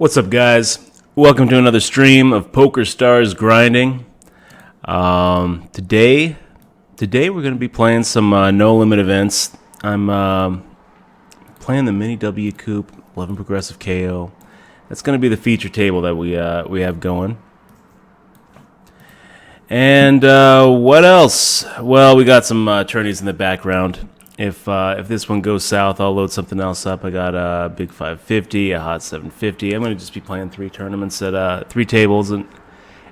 What's up, guys? Welcome to another stream of Pokerstars Grinding. Today we're going to be playing some no limit events. I'm playing the mini W Coupe 11 progressive KO. That's going to be the feature table that we have going. And what else? Well, we got some tourneys in the background. If this one goes south, I'll load something else up. I got a big 550, a hot 750. I'm going to just be playing 3 tournaments at 3 tables and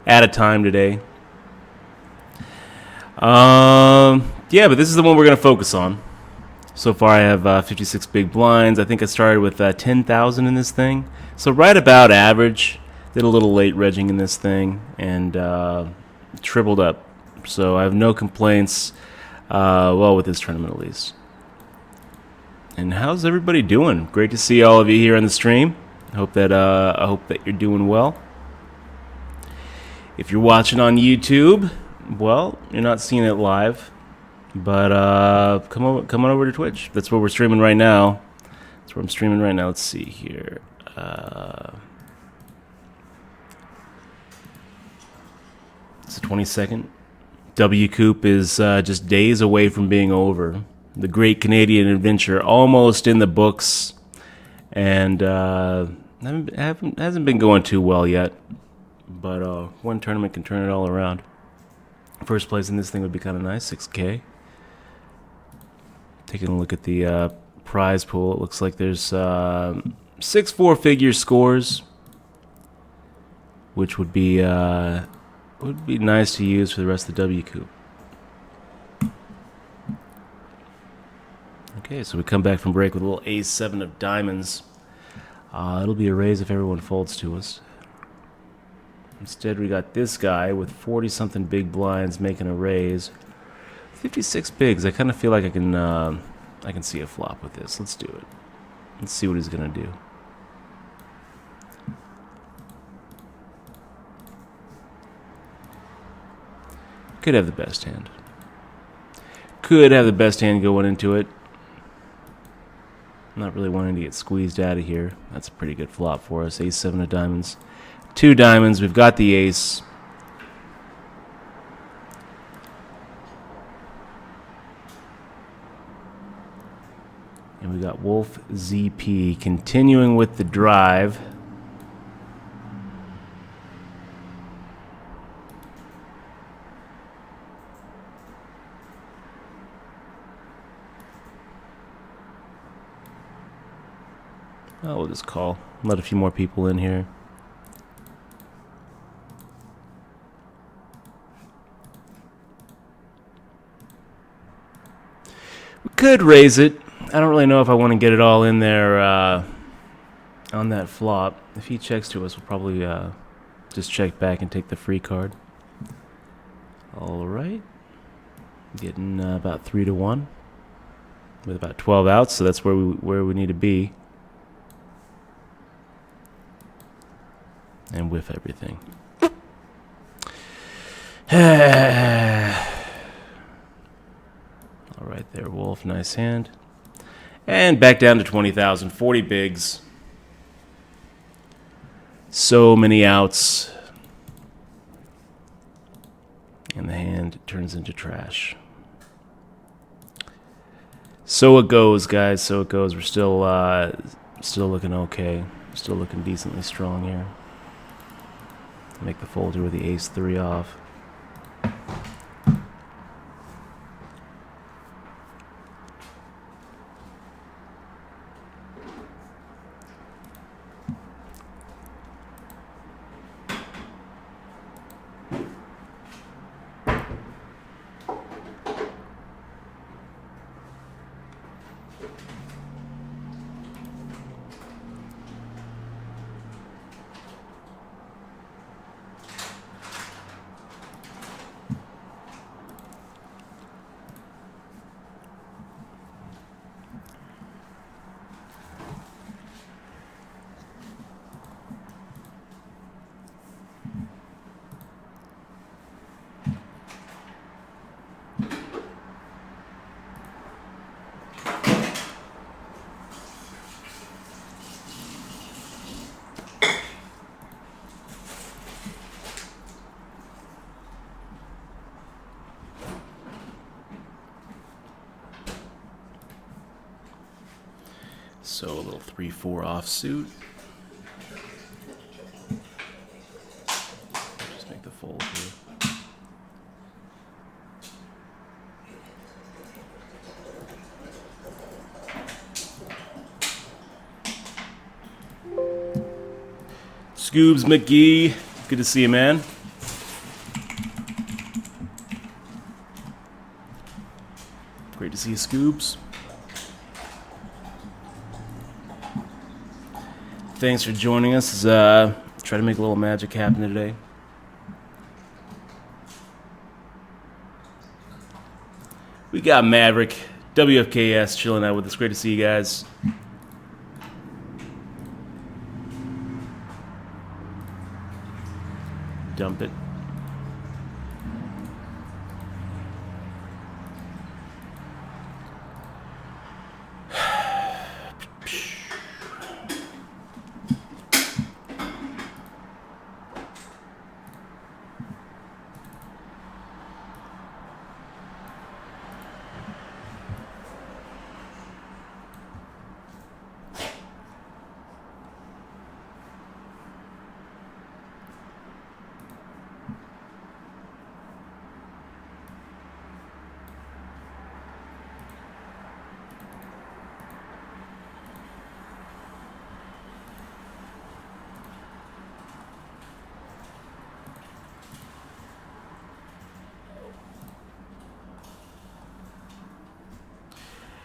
at a time today. Yeah, but this is the one we're going to focus on. So far, I have 56 big blinds. I think I started with 10,000 in this thing. So right about average. Did a little late regging in this thing and tripled up. So I have no complaints. Well, with this tournament at least. And how's everybody doing? Great to see all of you here on the stream. I hope that you're doing well. If you're watching on YouTube, well, you're not seeing it live, but come on over to Twitch. That's where we're streaming right now. That's where I'm streaming right now. Let's see here. It's the 22nd. W Coupe is just days away from being over. The Great Canadian Adventure almost in the books, and hasn't been going too well yet. But one tournament can turn it all around. First place in this thing would be kind of nice, 6K. Taking a look at the prize pool, it looks like there's 6 4-figure scores, which would be nice to use for the rest of the W Coupe. Okay, so we come back from break with a little ace-7 of diamonds. It'll be a raise if everyone folds to us. Instead, we got this guy with 40-something big blinds making a raise. 56 bigs. I kind of feel like I can see a flop with this. Let's do it. Let's see what he's gonna do. Could have the best hand. Could have the best hand going into it. Not really wanting to get squeezed out of here. That's a pretty good flop for us. Ace-7 of diamonds. 2 diamonds. We've got the ace. And we got Wolf ZP continuing with the drive. Oh, we'll just call. Let a few more people in here. We could raise it. I don't really know if I want to get it all in there on that flop. If he checks to us, we'll probably just check back and take the free card. All right. Getting about 3 to 1 with about 12 outs, so that's where we need to be. And whiff everything. All right there, Wolf. Nice hand. And back down to 20,000. 40 bigs. So many outs. And the hand turns into trash. So it goes, guys. So it goes. We're still looking okay. Still looking decently strong here. Make the folder with the ace-3 off. So a little 3-4 offsuit. Just make the fold here. Scoobs McGee, good to see you, man. Great to see you, Scoobs. Thanks for joining us. Try to make a little magic happen today. We got Maverick, WFKS chilling out with us. Great to see you guys. Dump it.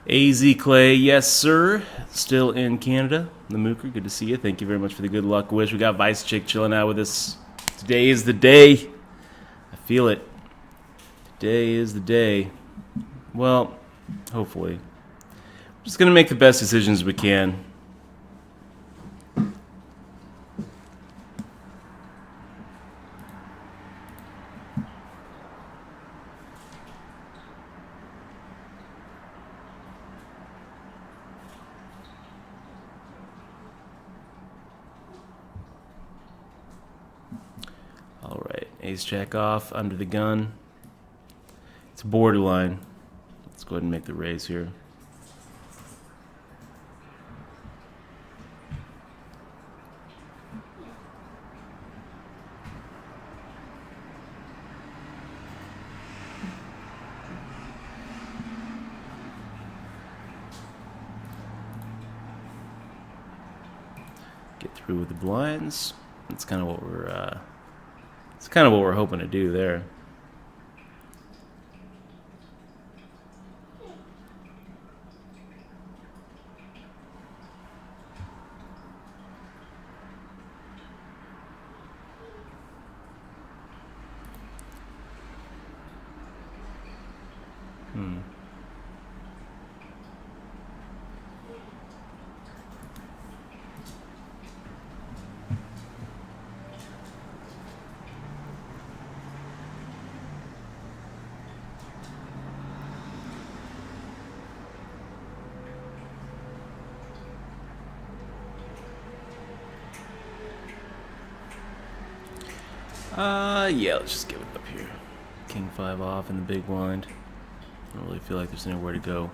AZ Clay, yes sir. Still in Canada. The Mooker, good to see you. Thank you very much for the good luck wish. We got Vice Chick chilling out with us. Today is the day. I feel it. Today is the day. Well, hopefully. Just gonna make the best decisions we can. Ace jack off, under the gun. It's borderline. Let's go ahead and make the raise here. Get through with the blinds. That's kind of what we're it's kind of what we're hoping to do there. Yeah, let's just give it up here. King 5 off in the big blind. I don't really feel like there's anywhere to go.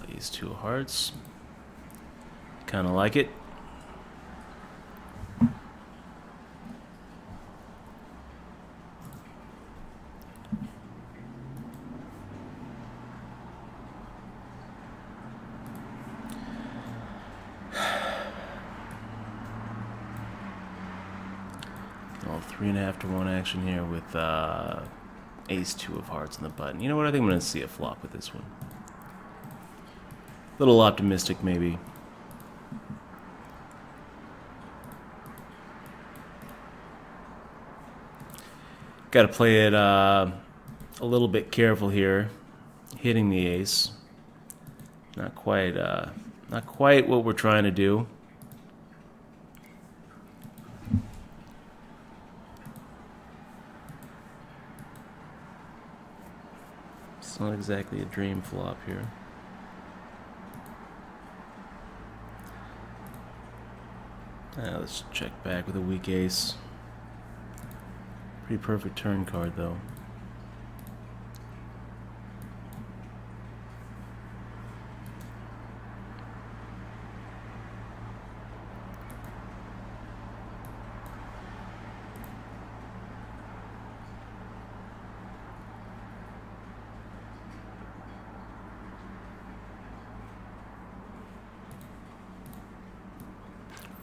These 2 hearts. Kind of like it. All 3.5 to 1 action here with Ace 2 of hearts on the button. You know what? I think I'm going to see a flop with this one. A little optimistic, maybe. Got to play it a little bit careful here, hitting the ace. Not quite what we're trying to do. It's not exactly a dream flop here. Let's check back with a weak ace. Pretty perfect turn card, though.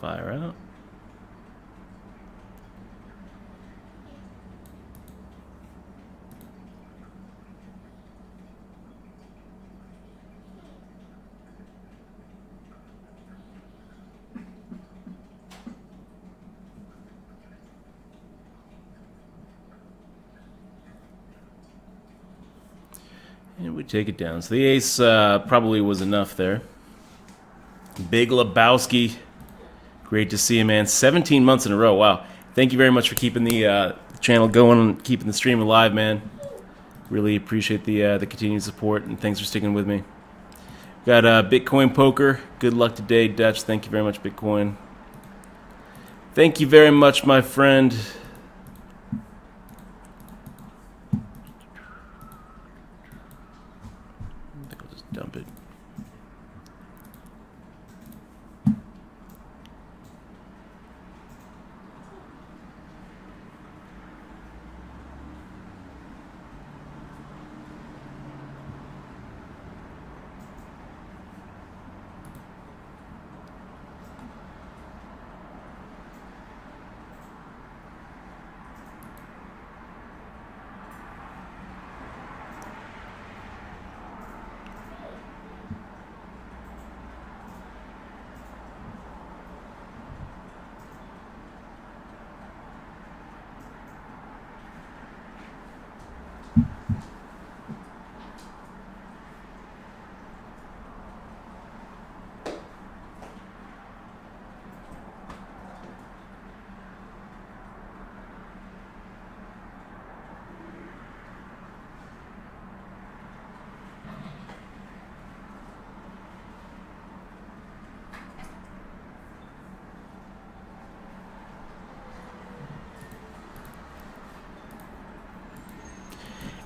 Fire out. And we take it down. So the ace probably was enough there. Big Lebowski. Great to see you, man. 17 months in a row. Wow. Thank you very much for keeping the channel going and keeping the stream alive, man. Really appreciate the continued support, and thanks for sticking with me. Got Bitcoin Poker. Good luck today, Dutch. Thank you very much, Bitcoin. Thank you very much, my friend. I think I'll just dump it.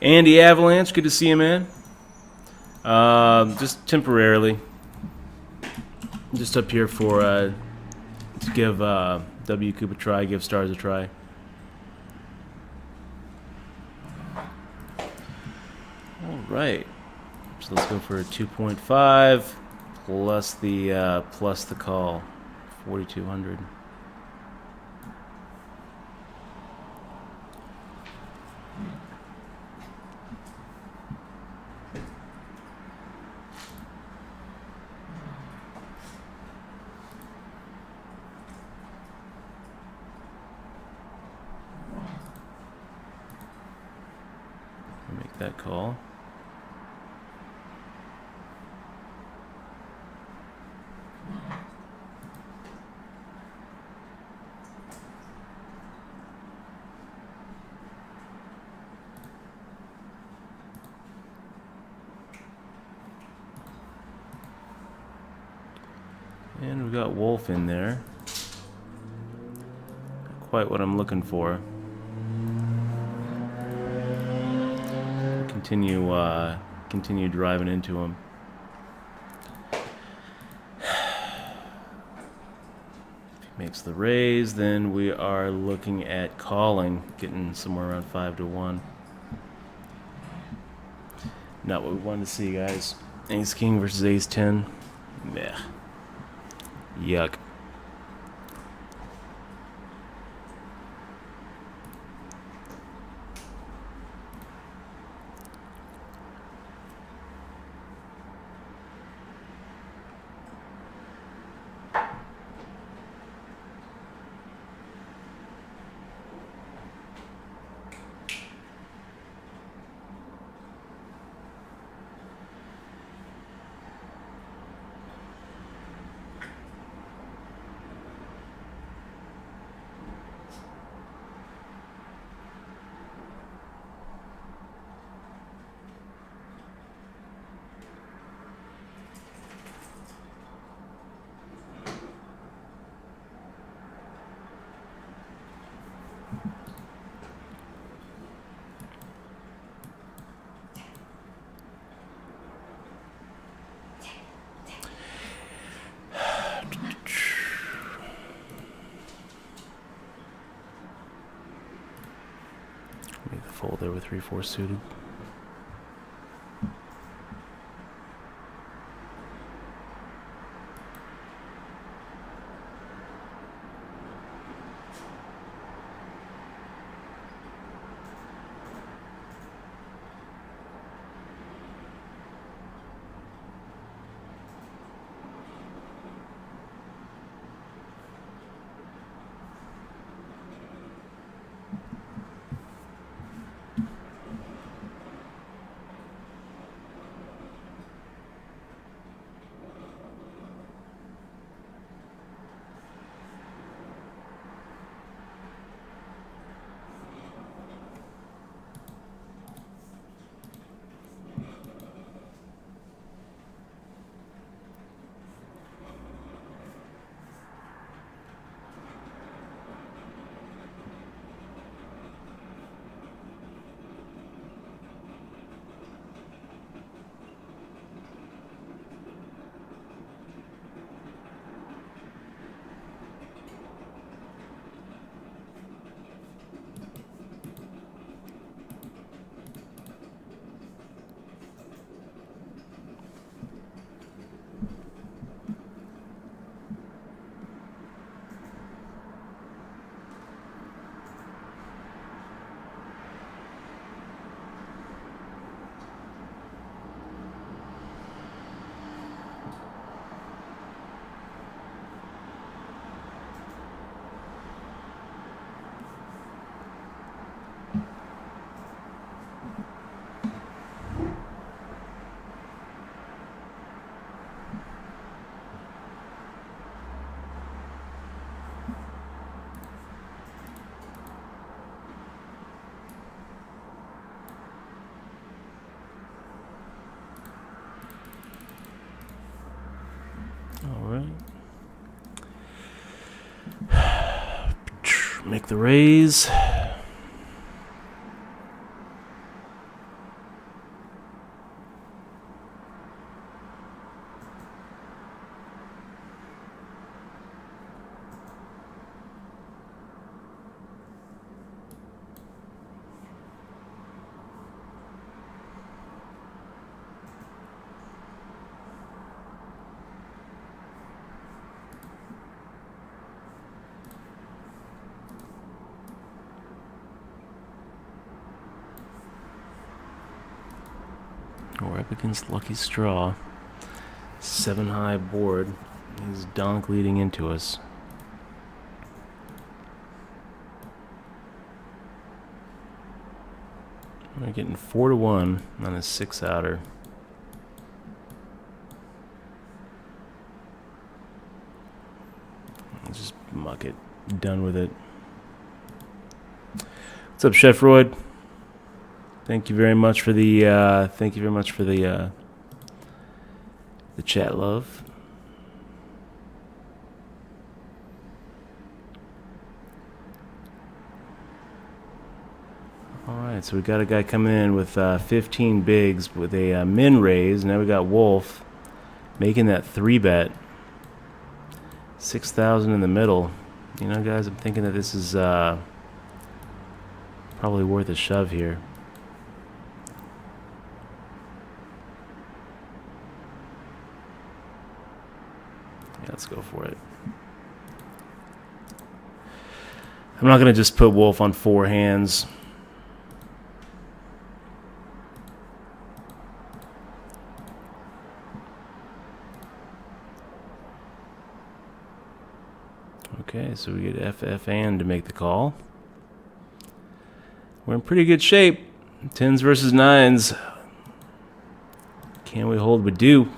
Andy Avalanche, good to see you, man. Just temporarily. Just up here for to give W Coop a try, give Stars a try. All right. So let's go for a 2.5 plus the call, 4,200. Make that call. And we got Wolf in there. Not quite what I'm looking for. Continue driving into him. If he makes the raise, then we are looking at calling, getting somewhere around 5-1. Not what we wanted to see, guys. Ace King versus Ace 10. Meh. Yuck. Make the fold there with 3-4 suited. All right. Make the raise. We're up against Lucky Straw. 7-high board. He's donk leading into us. We're getting 4-1 on his 6-outer. Just muck it. Done with it. What's up, Chef Royd? Thank you very much for the chat love. All right, so we got a guy coming in with 15 bigs with a min raise. Now we got Wolf making that 3-bet. 6,000 in the middle. You know, guys, I'm thinking that this is probably worth a shove here. Yeah, let's go for it. I'm not going to just put Wolf on 4 hands. Okay, so we get FF and to make the call. We're in pretty good shape. 10s versus 9s. Can we hold? We do.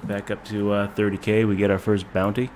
Back up to 30K. We get our first bounty.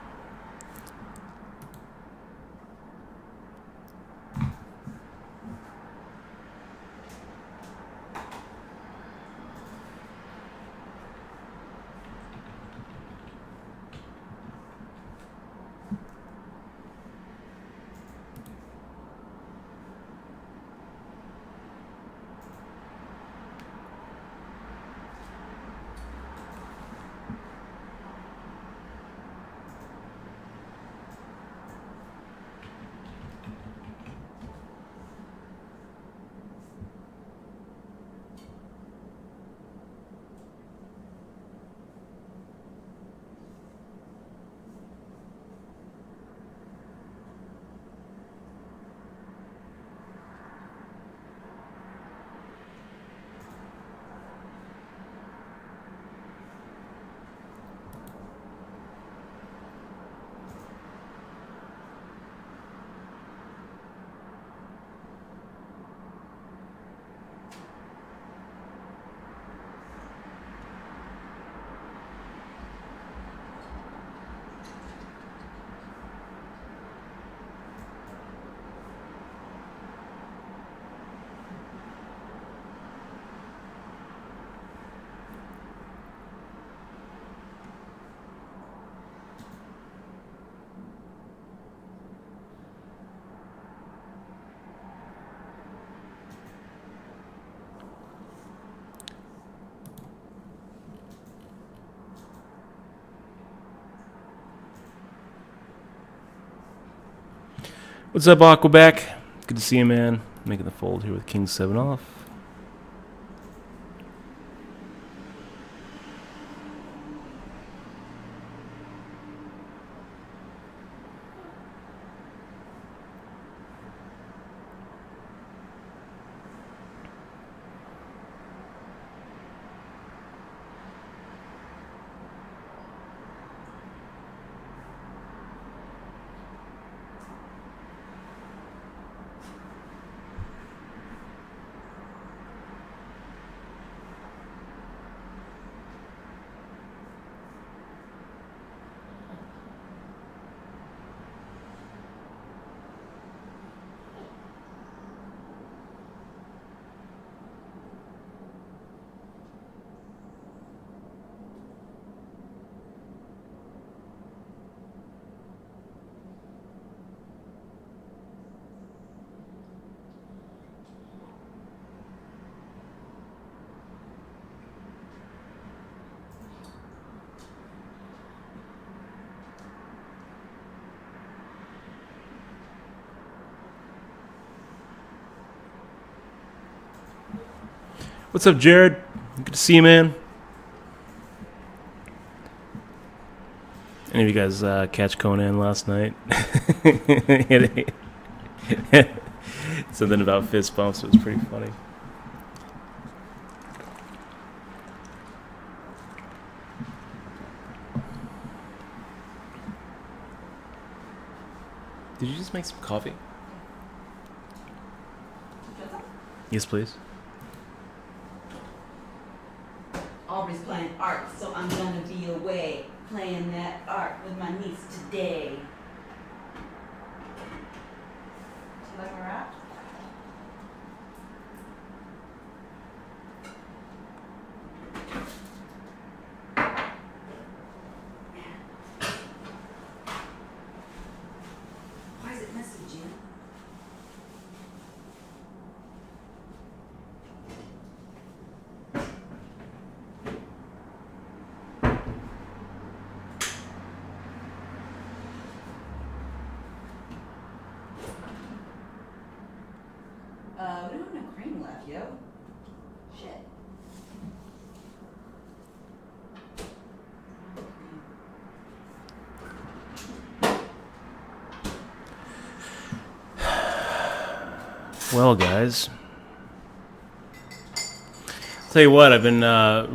What's up, Aquaback? Good to see you, man. Making the fold here with King 7 off. What's up, Jared? Good to see you, man. Any of you guys catch Conan last night? Something about fist bumps. It was pretty funny. Did you just make some coffee? Yes, please. Aubrey's playing art, so I'm gonna be away playing that art with my niece today. Do you like my rap? Why is it messy, Jim? We don't have no cream left, yo. Shit. Well, guys, tell you what, I've been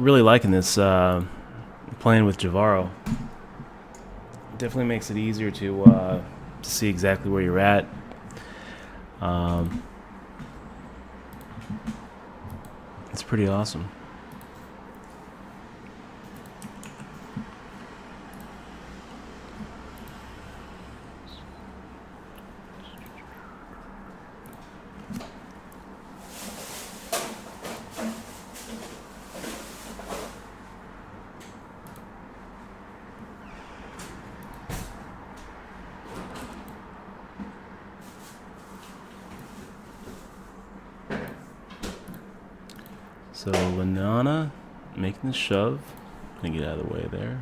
really liking this playing with Javaro. It definitely makes it easier to see exactly where you're at. It's pretty awesome. So Lanana making the shove. Gonna get out of the way there.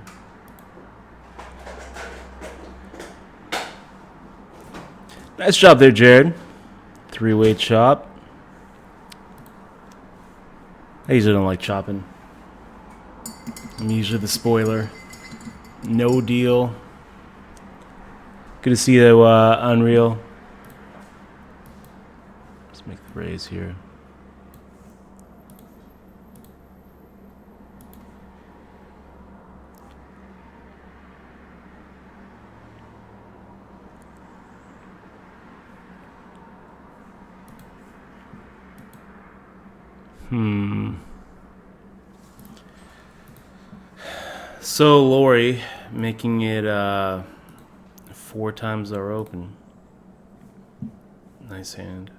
Nice job there, Jared. Three-way chop. I usually don't like chopping. I'm usually the spoiler. No deal. Good to see you, Unreal. Let's make the raise here. So Lori making it 4 times our open. Nice hand.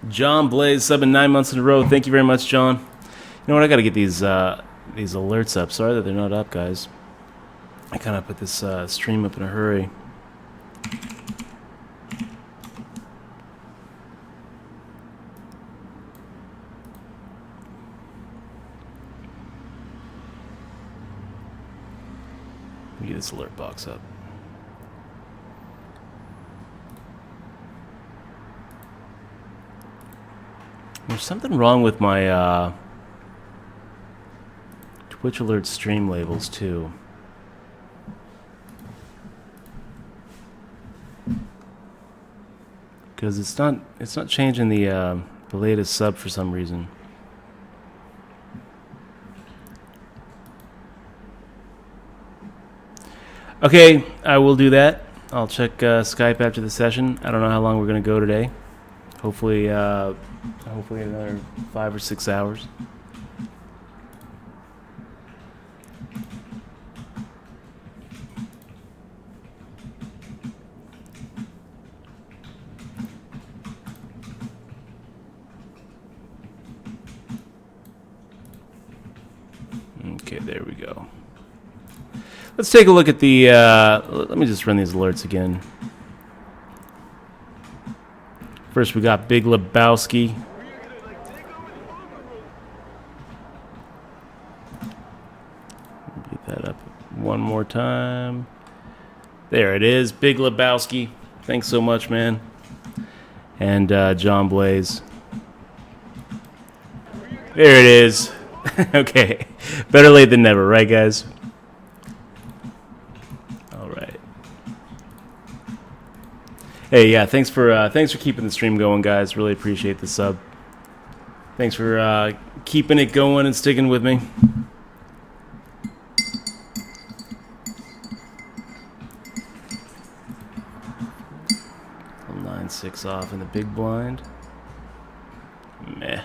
John Blaze subbing 9 months in a row. Thank you very much, John. You know what? I got to get these alerts up. Sorry that they're not up, guys. I kind of put this stream up in a hurry. Let me get this alert box up. There's something wrong with my Twitch alert stream labels too. Because it's not changing the latest sub for some reason. Okay, I will do that. I'll check Skype after the session. I don't know how long we're going to go today. Hopefully another 5 or 6 hours. Okay, there we go. Let's take a look at the, let me just run these alerts again. First, we got Big Lebowski. Get that up one more time. There it is, Big Lebowski. Thanks so much, man. And John Blaze. There it is. Okay, better late than never, right, guys? All right. Hey, yeah, thanks for keeping the stream going, guys. Really appreciate the sub. Thanks for keeping it going and sticking with me. 9-6 off in the big blind. Meh.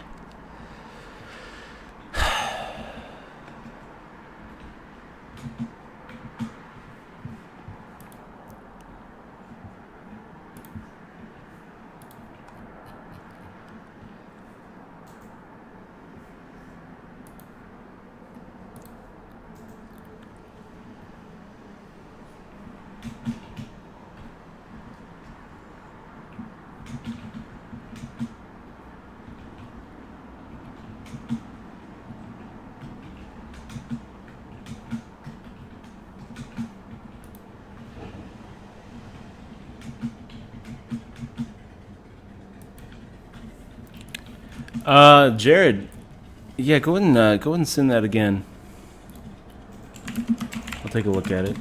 Jared, yeah, go ahead and send that again. I'll take a look at it.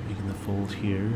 Making the fold here.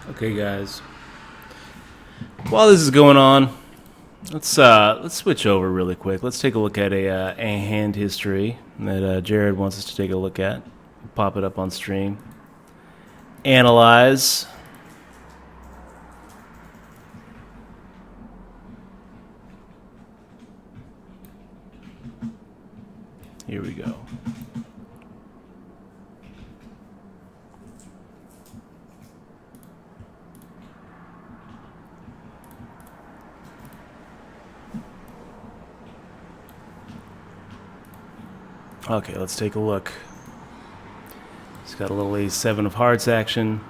Okay, guys. While this is going on, let's switch over really quick. Let's take a look at a hand history that Jared wants us to take a look at. Pop it up on stream. Analyze. Here we go. Okay, let's take a look. He's got a little ace-7 of hearts action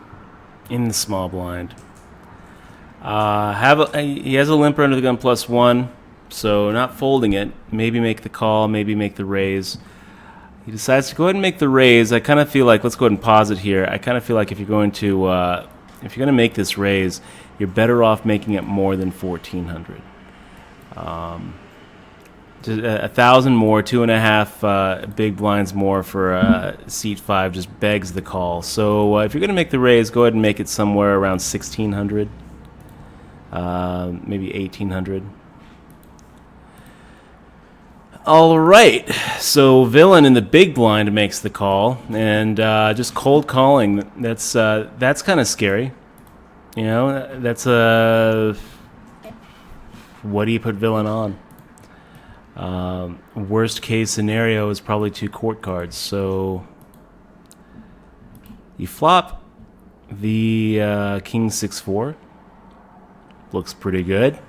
in the small blind. He has a limper under the gun +1, so not folding it. Maybe make the call, maybe make the raise. He decides to go ahead and make the raise. I kind of feel like, let's go ahead and pause it here. I kind of feel like if you're going to make this raise, you're better off making it more than 1,400. 1,000 more, 2.5 big blinds more for seat 5 just begs the call. So if you're going to make the raise, go ahead and make it somewhere around 1,600, maybe 1,800. All right, so villain in the big blind makes the call, and just cold calling. That's kind of scary. You know, that's what do you put villain on? Worst case scenario is probably 2 court cards. So you flop the king 6-4. Looks pretty good.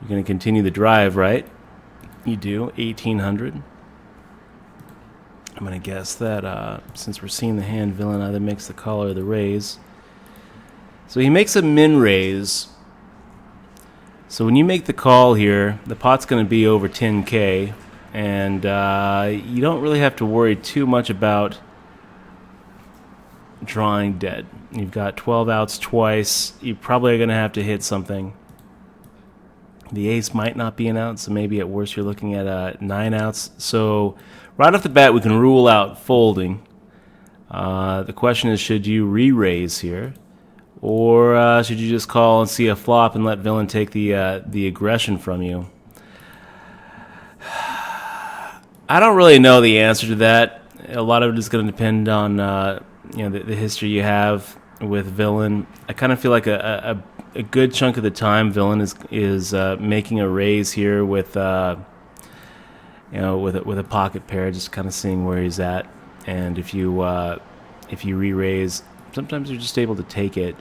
You're going to continue the drive, right? You do. 1,800. I'm going to guess that since we're seeing the hand, villain either makes the call or the raise. So he makes a min raise. So when you make the call here, the pot's going to be over 10K, and you don't really have to worry too much about drawing dead. You've got 12 outs twice. You probably are going to have to hit something. The ace might not be an out, so maybe at worst you're looking at 9 outs. So right off the bat, we can rule out folding. The question is, should you re-raise here? Or should you just call and see a flop and let villain take the aggression from you? I don't really know the answer to that. A lot of it is going to depend on the history you have with villain. I kind of feel like a good chunk of the time villain is making a raise here with with a pocket pair, just kind of seeing where he's at. And if you re-raise, sometimes you're just able to take it.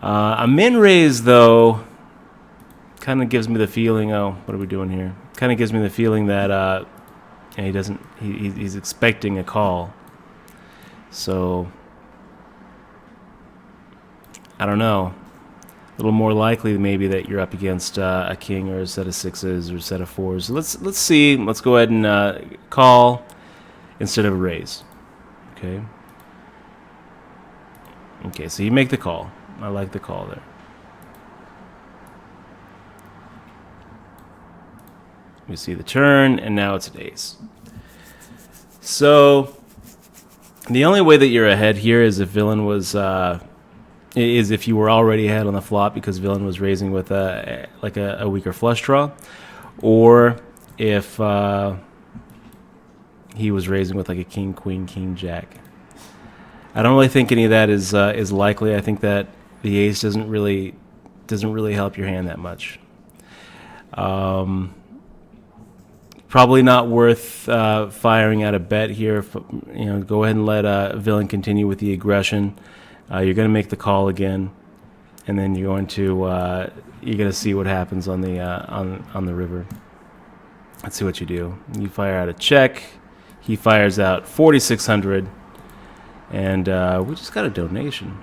A min raise, though, kind of gives me the feeling, oh, what are we doing here? Kind of gives me the feeling that he's expecting a call. So, I don't know. A little more likely maybe that you're up against a king or a set of 6s or a set of 4s. So let's see. Let's go ahead and call instead of a raise. Okay. Okay, so you make the call. I like the call there. We see the turn, and now it's an ace. So the only way that you're ahead here is if villain was is if you were already ahead on the flop because villain was raising with a weaker flush draw, or if he was raising with like a king, queen, king, jack. I don't really think any of that is likely. I think that the ace doesn't really help your hand that much. Probably not worth firing out a bet here. Go ahead and let villain continue with the aggression. You're going to make the call again, and then you're going to see what happens on the river. Let's see what you do. You fire out a check. He fires out 4,600, and we just got a donation.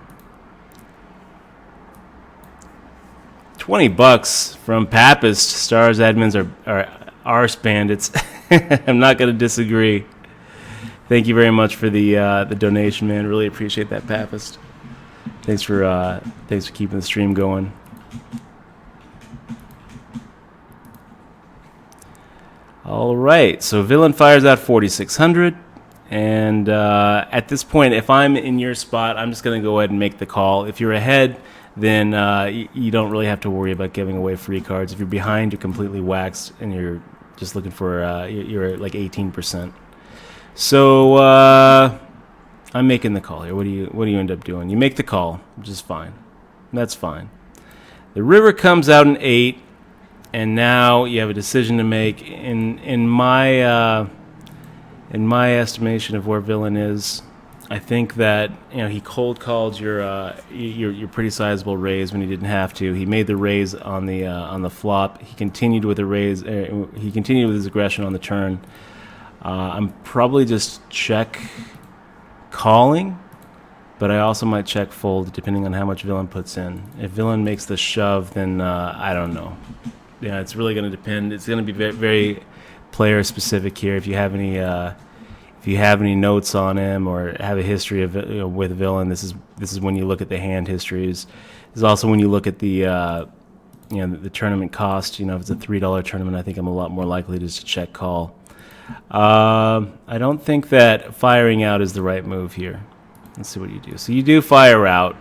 $20 from Papist. Stars admins are arse bandits. I'm not going to disagree. Thank you very much for the donation, man. Really appreciate that, Papist. Thanks for keeping the stream going. All right, so villain fires out 4,600, and at this point, if I'm in your spot, I'm just going to go ahead and make the call. If you're ahead, then you don't really have to worry about giving away free cards. If you're behind, you're completely waxed, and you're just looking for you're at like 18%. So I'm making the call here. What do you end up doing? You make the call, which is fine. That's fine. The river comes out in 8, and now you have a decision to make. In my in my estimation of where villain is, I think that he cold called your pretty sizable raise when he didn't have to. He made the raise on the flop. He continued with the raise. He continued with his aggression on the turn. I'm probably just check calling, but I also might check fold depending on how much villain puts in. If villain makes the shove, then I don't know. Yeah, it's really going to depend. It's going to be very, very player specific here. If you have any notes on him or have a history of with villain, this is when you look at the hand histories. This is also when you look at the the tournament cost. If it's a $3 tournament, I think I'm a lot more likely to just check call. I don't think that firing out is the right move here. Let's see what you do. So you do fire out.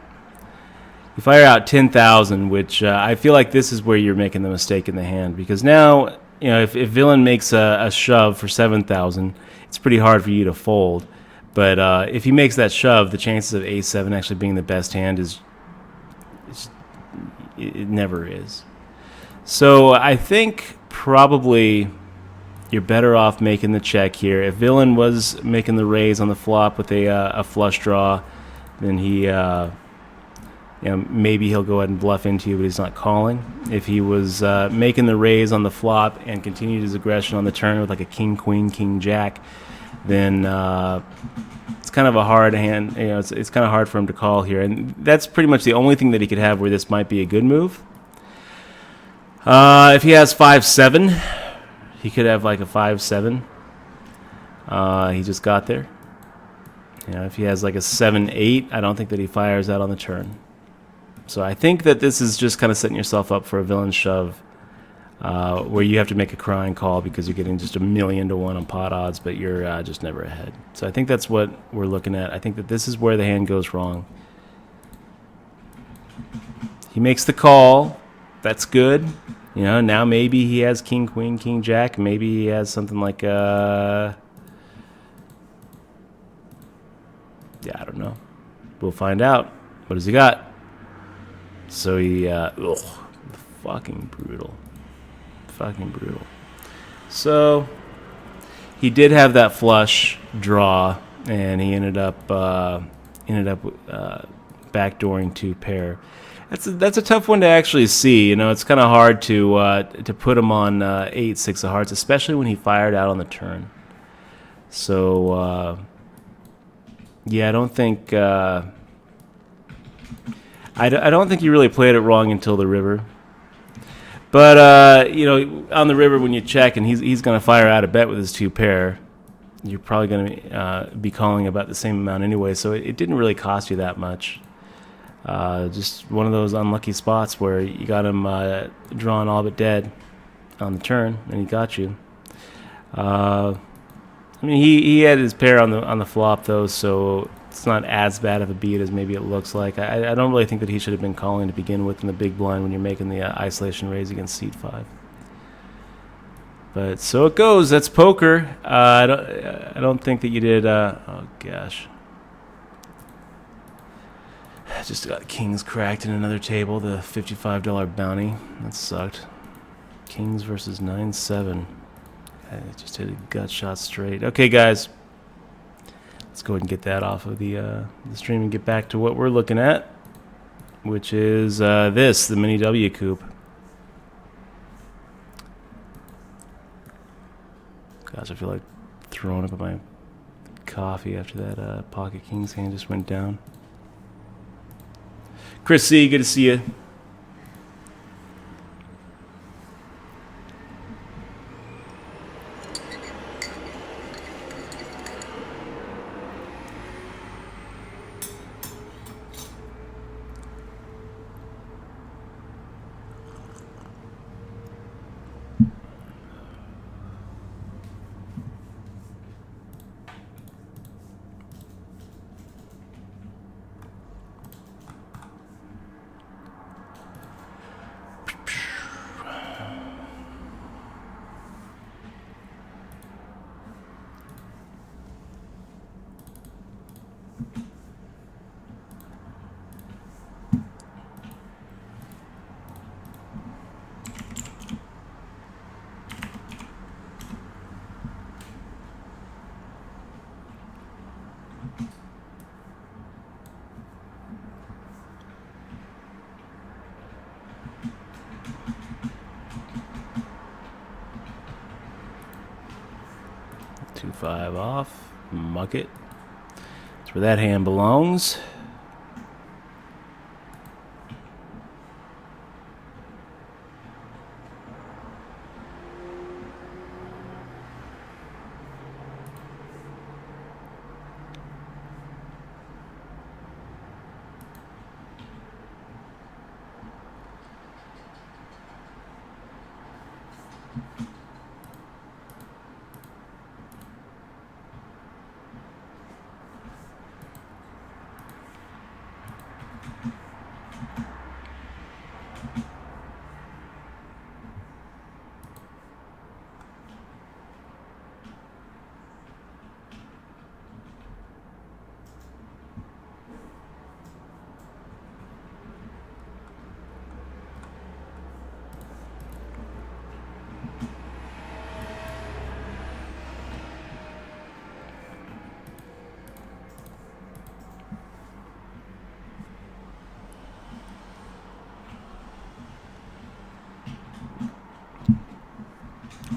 You fire out 10,000, which I feel like this is where you're making the mistake in the hand, because now if villain makes a shove for 7,000, it's pretty hard for you to fold. But if he makes that shove, the chances of A7 actually being the best hand it never is. So I think probably you're better off making the check here. If villain was making the raise on the flop with a flush draw, then he maybe he'll go ahead and bluff into you, but he's not calling. If he was making the raise on the flop and continued his aggression on the turn with like a king, queen, king, jack, then it's kind of a hard hand. It's kind of hard for him to call here, and that's pretty much the only thing that he could have where this might be a good move. If he has 5-7, he could have like a 5-7. He just got there. If he has like a 7-8, I don't think that he fires out on the turn. So I think that this is just kind of setting yourself up for a villain shove, where you have to make a crying call because you're getting just 1,000,000 to 1 on pot odds, but you're just never ahead. So I think that's what we're looking at. I think that this is where the hand goes wrong. He makes the call. That's good. Now maybe he has king, queen, king, jack. Maybe he has something like I don't know. We'll find out. What does he got? So he, fucking brutal. Fucking brutal. So he did have that flush draw, and he ended up backdooring 2 pair. That's a tough one to actually see. It's kind of hard to put him on 8-6 of hearts, especially when he fired out on the turn. So I don't think I don't think you really played it wrong until the river. But on the river when you check and he's going to fire out a bet with his 2 pair, you're probably going to be calling about the same amount anyway. So it didn't really cost you that much. Just one of those unlucky spots where you got him drawn all but dead on the turn, and he got you. He had his pair on the flop though, so it's not as bad of a beat as maybe it looks like. I don't really think that he should have been calling to begin with in the big blind when you're making the isolation raise against seat 5. But so it goes. That's poker. I don't think that you did. Oh gosh. Just got kings cracked in another table, the $55 bounty. That sucked. Kings versus 9-7. I just hit a gut shot straight. Okay, guys. Let's go ahead and get that off of the stream and get back to what we're looking at, which is the Mini W Coupe. Gosh, I feel like throwing up my coffee after that pocket kings hand just went down. Chris C., good to see you. 2-5 off. Muck it. That's where that hand belongs.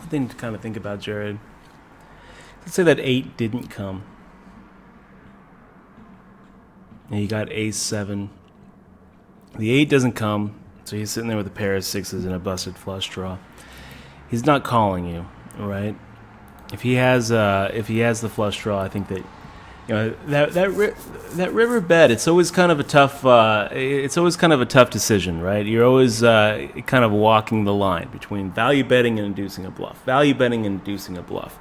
Thing to kind of think about, Jared. Let's say that 8 didn't come. And you got ace-7. The 8 doesn't come, so he's sitting there with a pair of 6s and a busted flush draw. He's not calling you, right? If he has the flush draw, I think that that river bet. It's always kind of a tough. It's always kind of a tough decision, right? You're always kind of walking the line between value betting and inducing a bluff. Value betting and inducing a bluff,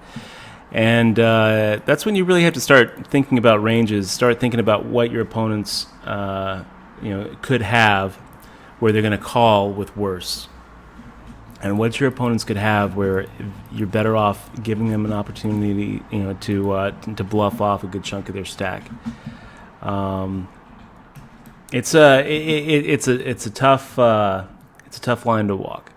and that's when you really have to start thinking about ranges. Start thinking about what your opponents, could have, where they're going to call with worse. And what your opponents could have where you're better off giving them an opportunity, to bluff off a good chunk of their stack. It's a tough line to walk.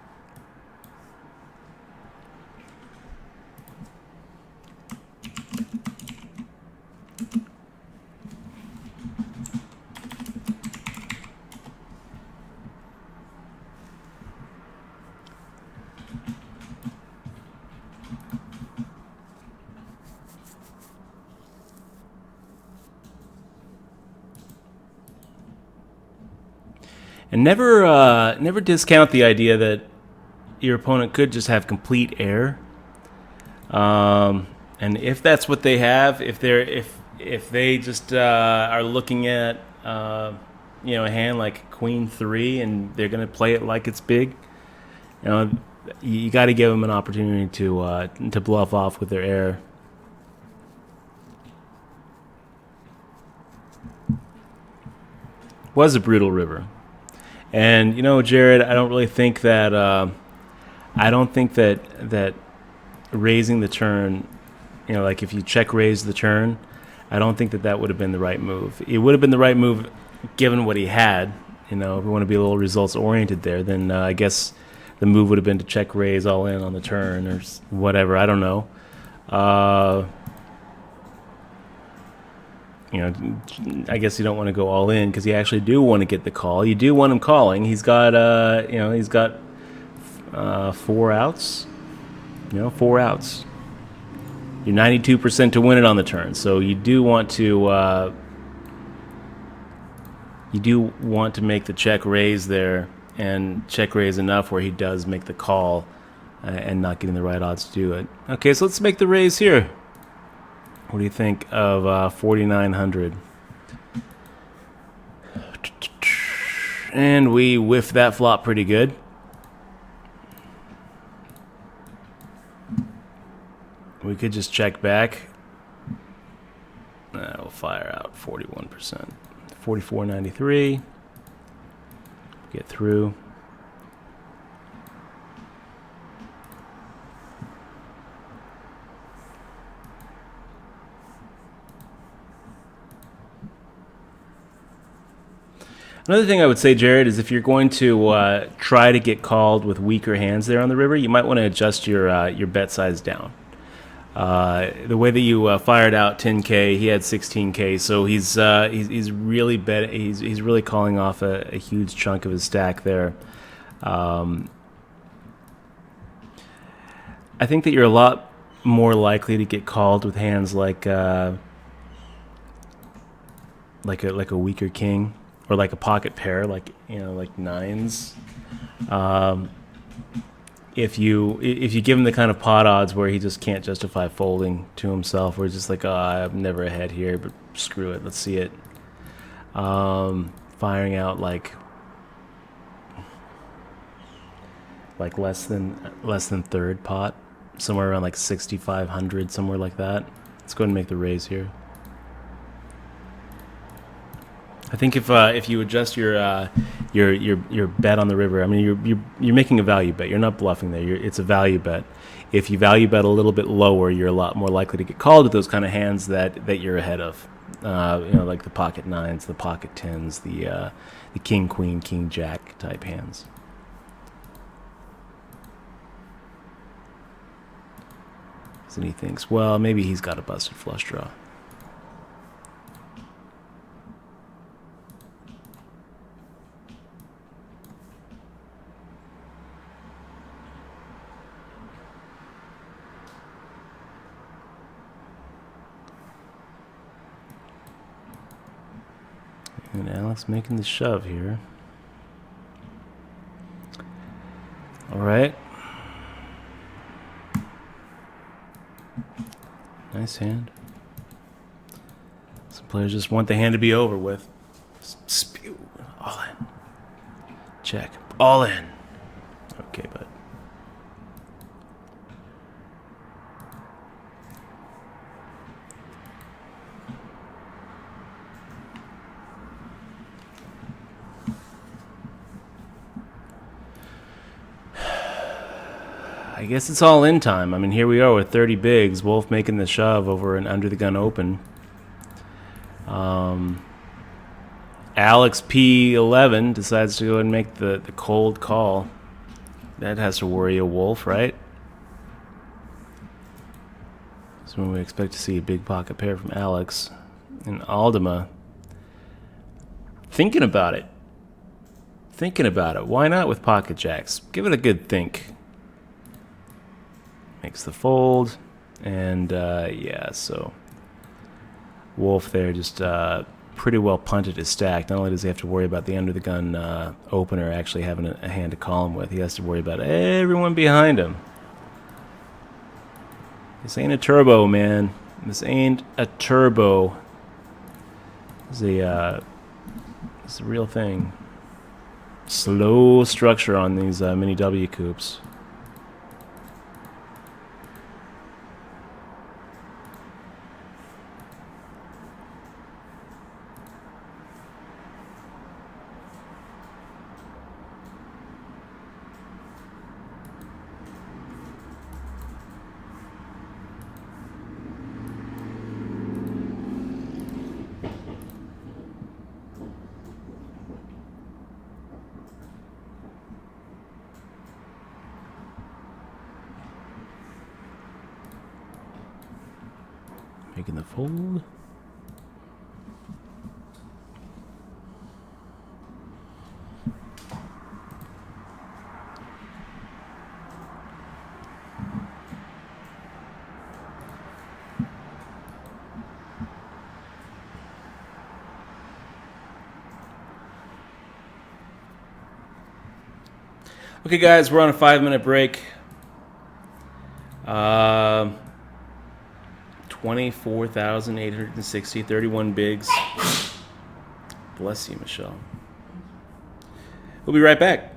And never discount the idea that your opponent could just have complete air. And if that's what they have, if they just are looking at a hand like Queen 3 and they're going to play it like it's big, you got to give them an opportunity to bluff off with their air. Was a brutal river. And Jared, I don't really think that that raising the turn, like if you check raise the turn, I don't think that would have been the right move. It would have been the right move given what he had. If we want to be a little results oriented there, then I guess the move would have been to check raise all in on the turn or whatever. I don't know. I guess you don't want to go all in because you actually do want to get the call. You do want him calling. He's got, 4 outs. 4 outs. You're 92% to win it on the turn, so you do want to make the check raise there and check raise enough where he does make the call and not getting the right odds to do it. Okay, so let's make the raise here. What do you think of 4,900? And we whiffed that flop pretty good. We could just check back. We'll fire out 41%. 44.93. Get through. Another thing I would say, Jared, is if you're going to try to get called with weaker hands there on the river, you might want to adjust your bet size down. The way that you fired out 10K, he had 16K, so he's really calling off a huge chunk of his stack there. I think that you're a lot more likely to get called with hands like a weaker king or like a pocket pair, like like nines. If you give him the kind of pot odds where he just can't justify folding to himself, where he's just like, oh, I'm never ahead here, but screw it, let's see it. Firing out like less than third pot, somewhere around like 6,500, somewhere like that. Let's go ahead and make the raise here. I think if you adjust your bet on the river, I mean you're making a value bet. You're not bluffing there. It's a value bet. If you value bet a little bit lower, you're a lot more likely to get called with those kind of hands that you're ahead of. Like the pocket nines, the pocket tens, the king queen, king jack type hands. And he thinks, well, maybe he's got a busted flush draw. And Alex making the shove here. All right. Nice hand. Some players just want the hand to be over with. Spew. All in. Check. All in. Okay, bud. I guess it's all in time. I mean, here we are with 30 bigs. Wolf making the shove over an under the gun open. Alex P11 decides to go and make the cold call. That has to worry a Wolf, right? So when we expect to see a big pocket pair from Alex. And Aldema thinking about it. Why not with pocket jacks? Give it a good think. Makes the fold. And yeah, so Wolf there just pretty well punted his stack. Not only does he have to worry about the under the gun opener actually having a hand to call him with, he has to worry about everyone behind him. This ain't a turbo, man. This ain't a turbo. It's a real thing. Slow structure on these mini W coupes. Making the fold. Okay, guys, we're on a 5-minute break. 24,860, 31 bigs. Bless you, Michelle. We'll be right back.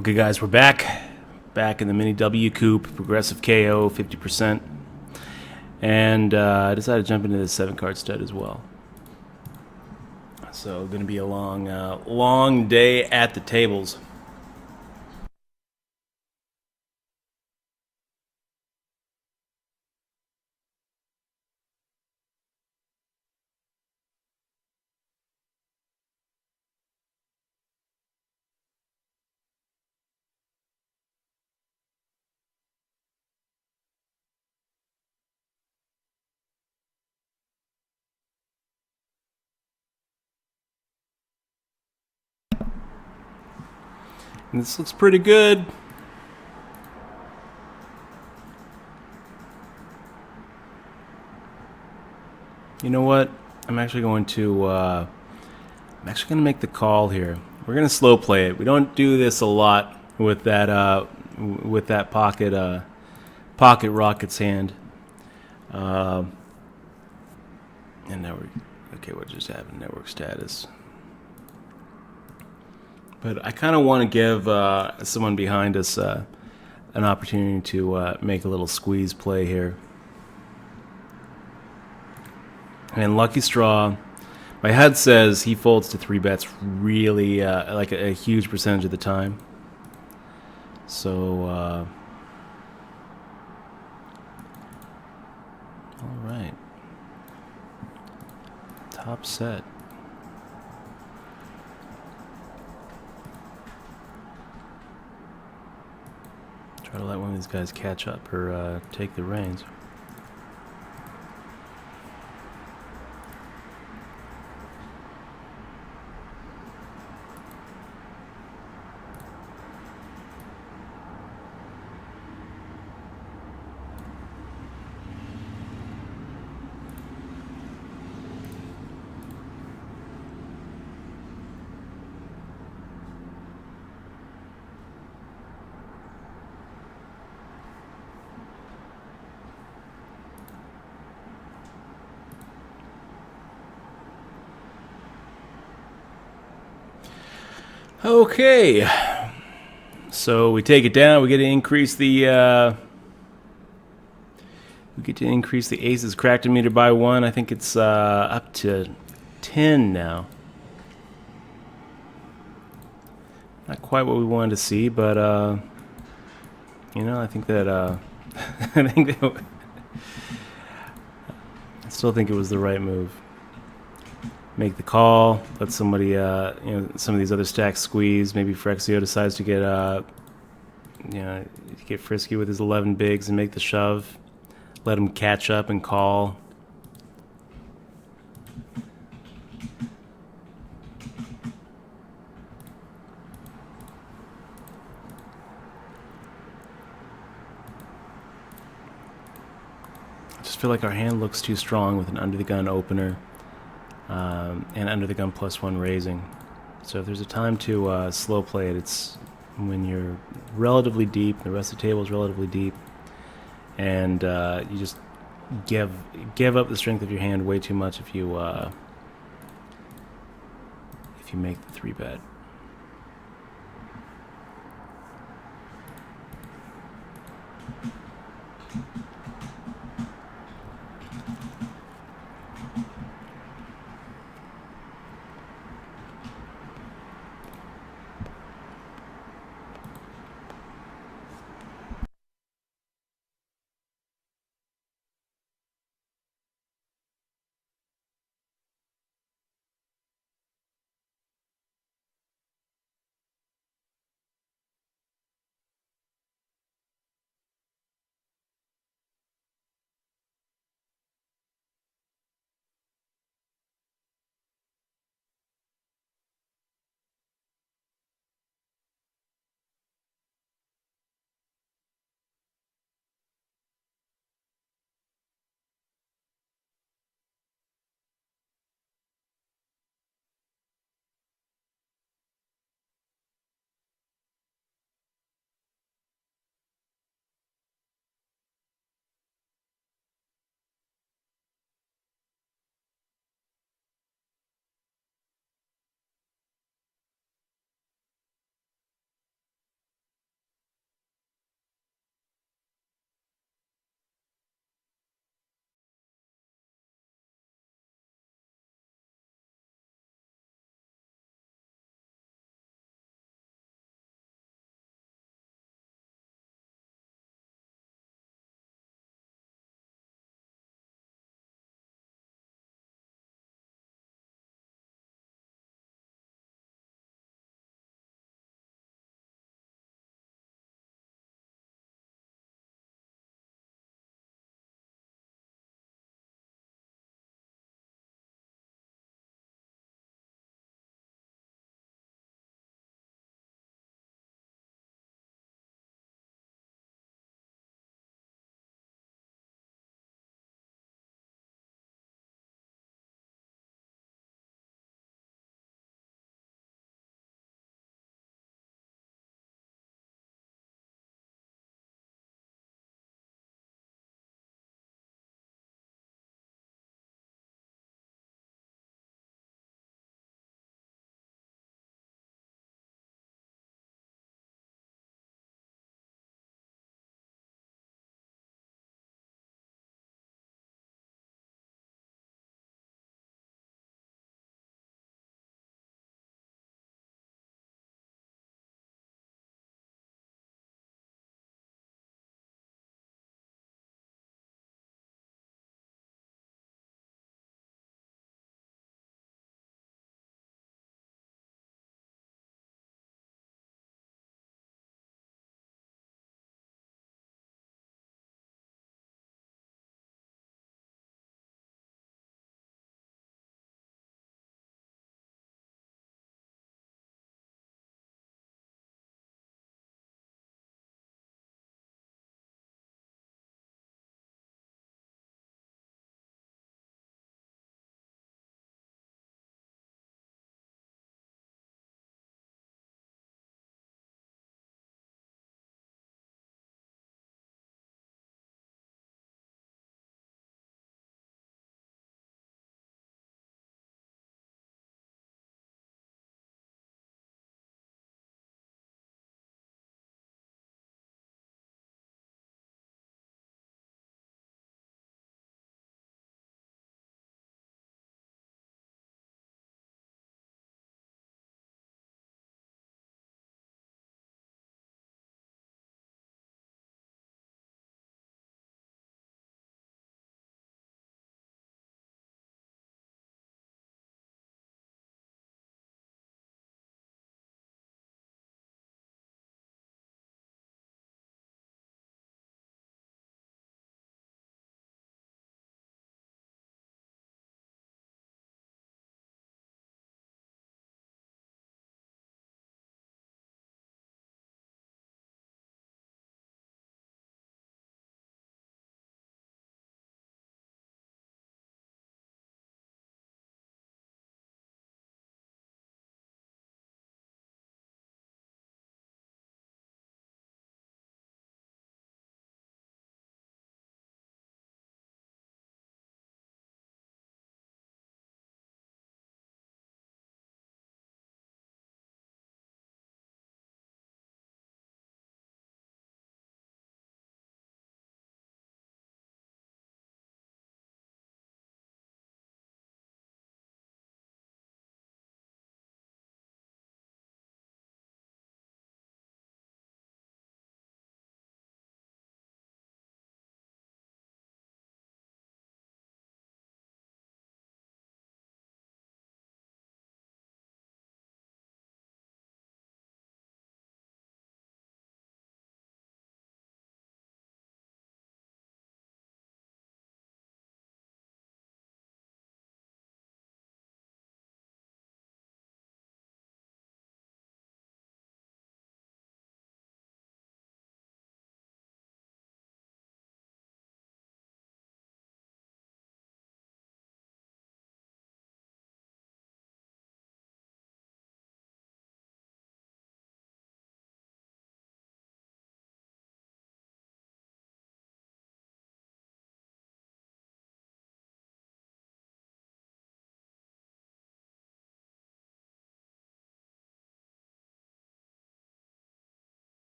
Okay, guys, we're back. Back in the mini W coupe, progressive KO, 50%. And I decided to jump into the 7-card stud as well. So, going to be a long day at the tables. And this looks pretty good. You know what? I'm actually going to make the call here. We're going to slow play it. We don't do this a lot with that pocket rockets hand. And network. Okay, what just happened? Network status. But I kind of want to give someone behind us an opportunity to make a little squeeze play here. And lucky straw. My HUD says he folds to 3 bets really like a huge percentage of the time. So, all right. Top set. Try to let one of these guys catch up or take the reins. Okay, so we take it down. We get to increase the aces cracked meter by 1. I think it's up to 10 now. Not quite what we wanted to see, but I think that I still think it was the right move. Make the call, let somebody, some of these other stacks squeeze. Maybe Frexio decides to get frisky with his 11 bigs and make the shove. Let him catch up and call. I just feel like our hand looks too strong with an under the gun opener. And under the gun +1 raising. So if there's a time to slow play it, it's when you're relatively deep, the rest of the table is relatively deep, and you just give up the strength of your hand way too much if you make the 3-bet.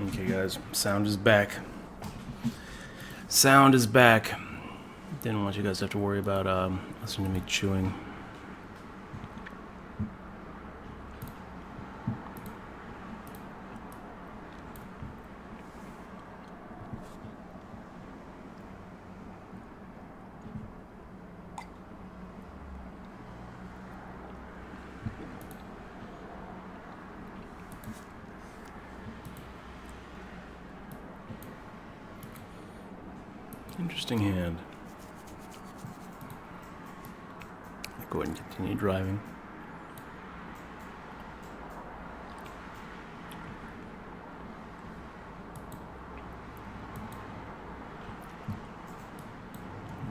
Okay, guys, sound is back. Sound is back. Didn't want you guys to have to worry about listening to me chewing. Interesting hand. Go ahead and continue driving.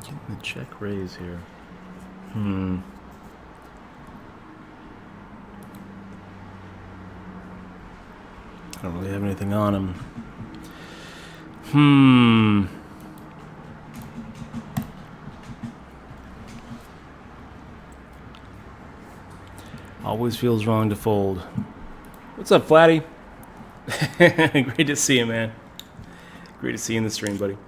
Getting the check raise here. I don't really have anything on him. Always feels wrong to fold. What's up, Flatty? Great to see you, man. Great to see you in the stream, buddy.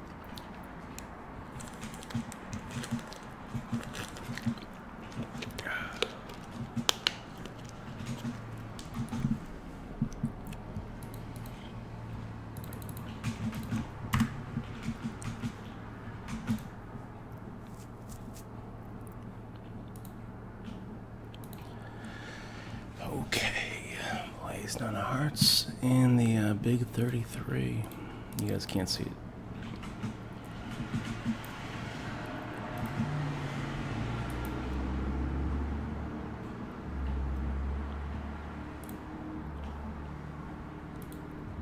Nine of hearts and the big 33. You guys can't see it.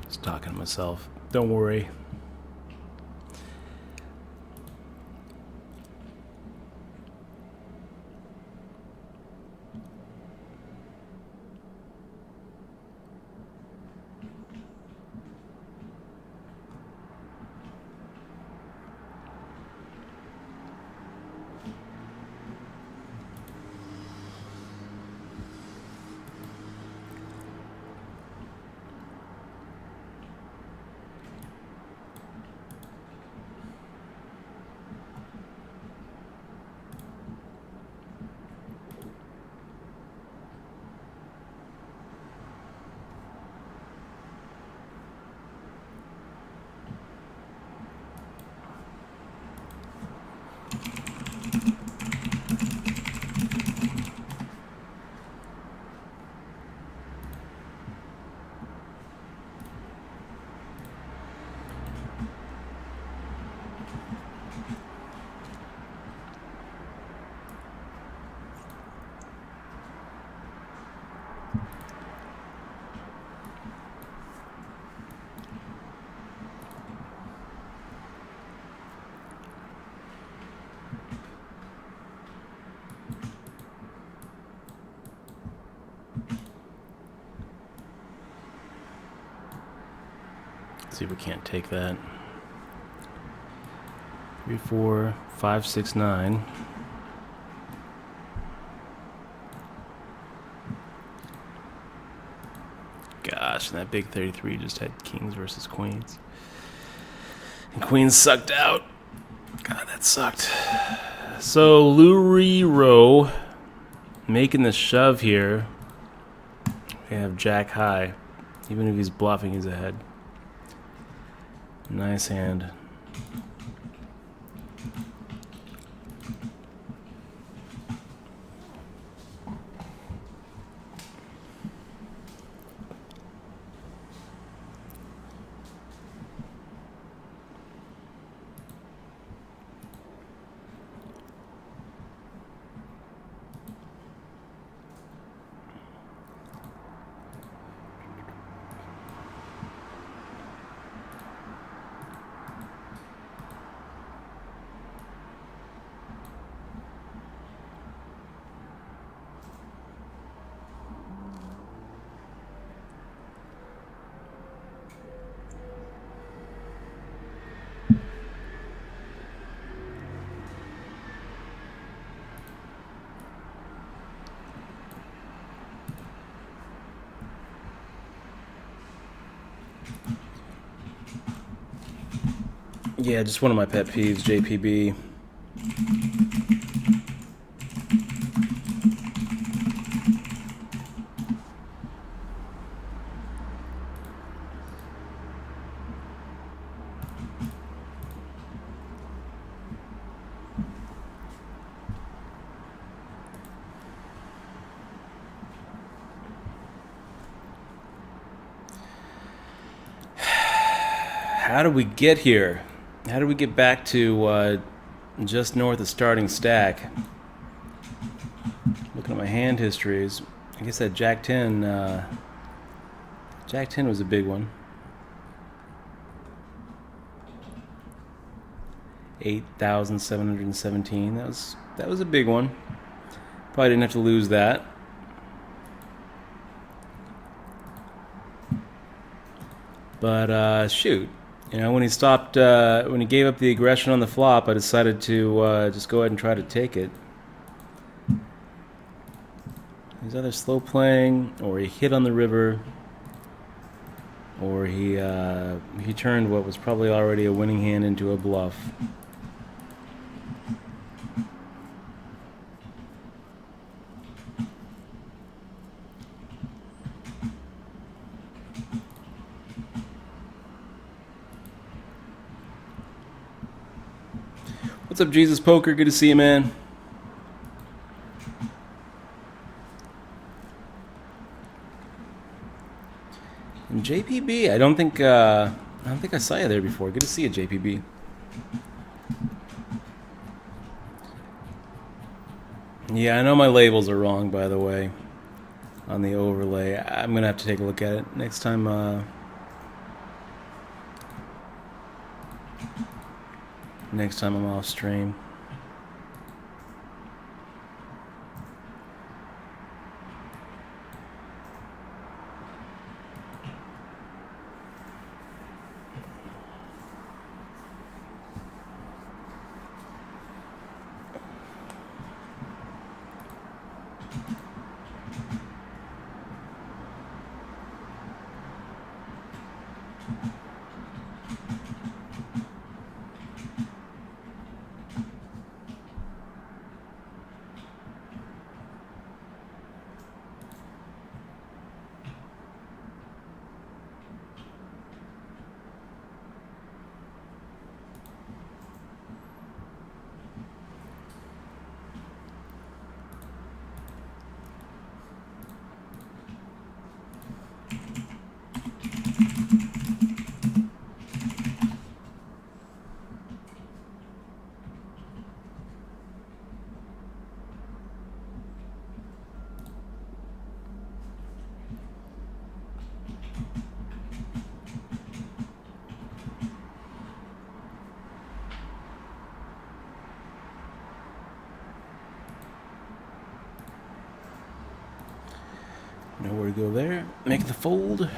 Just talking to myself. Don't worry. See if we can't take that. 3, 4, 5, 6, 9. Gosh, and that big 33 just had kings versus queens. And queens sucked out. God, that sucked. So Luriro making the shove here. We have jack high. Even if he's bluffing, he's ahead. Nice hand. Yeah, just one of my pet peeves, JPB. How did we get here? How did we get back to just north of starting stack? Looking at my hand histories, I guess that Jack 10 was a big one. 8,717. That was a big one. Probably didn't have to lose that. But shoot, you know, when he stopped, when he gave up the aggression on the flop, I decided to just go ahead and try to take it. He's either slow playing, or he hit on the river, or he turned what was probably already a winning hand into a bluff. What's up, Jesus Poker? Good to see you, man. And JPB, I don't think I saw you there before. Good to see you, JPB. Yeah, I know my labels are wrong, by the way, on the overlay. I'm gonna have to take a look at it next time. Next time I'm off stream. Nowhere to go there. Make the fold.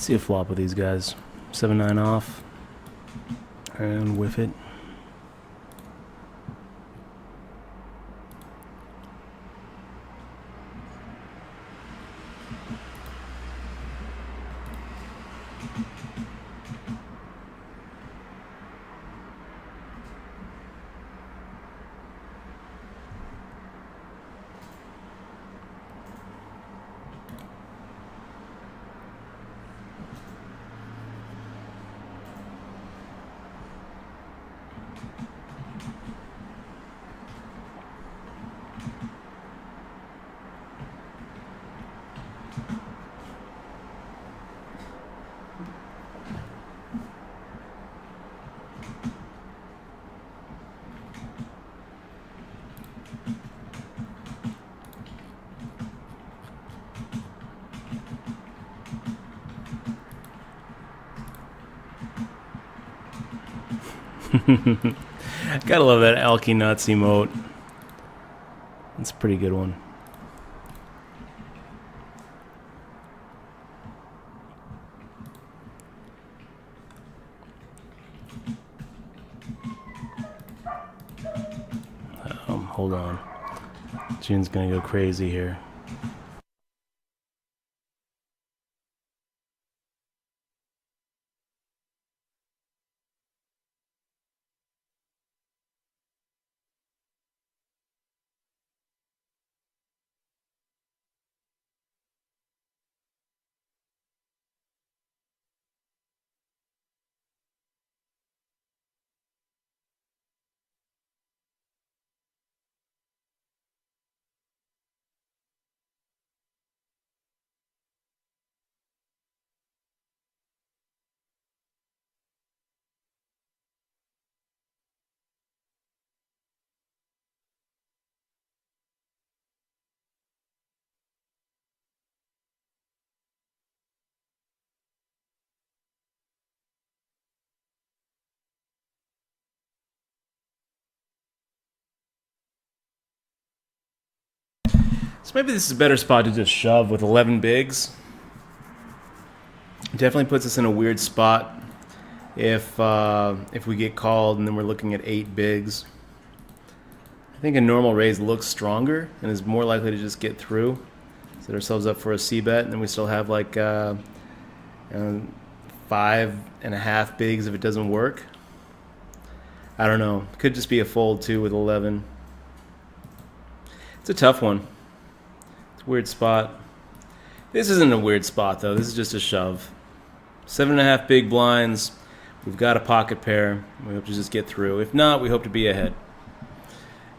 Let's see a flop with these guys. 7-9 off. And whiff it. Gotta love that Alky Nuts emote. That's a pretty good one. Hold on. June's gonna go crazy here. So maybe this is a better spot to just shove with 11 bigs. Definitely puts us in a weird spot if we get called and then we're looking at 8 bigs. I think a normal raise looks stronger and is more likely to just get through. Set ourselves up for a C-bet, and then we still have like 5.5 bigs if it doesn't work. I don't know. Could just be a fold too with 11. It's a tough one. It's a weird spot. This isn't a weird spot though. This is just a shove. 7.5 big blinds. We've got a pocket pair. We hope to just get through. If not, we hope to be ahead.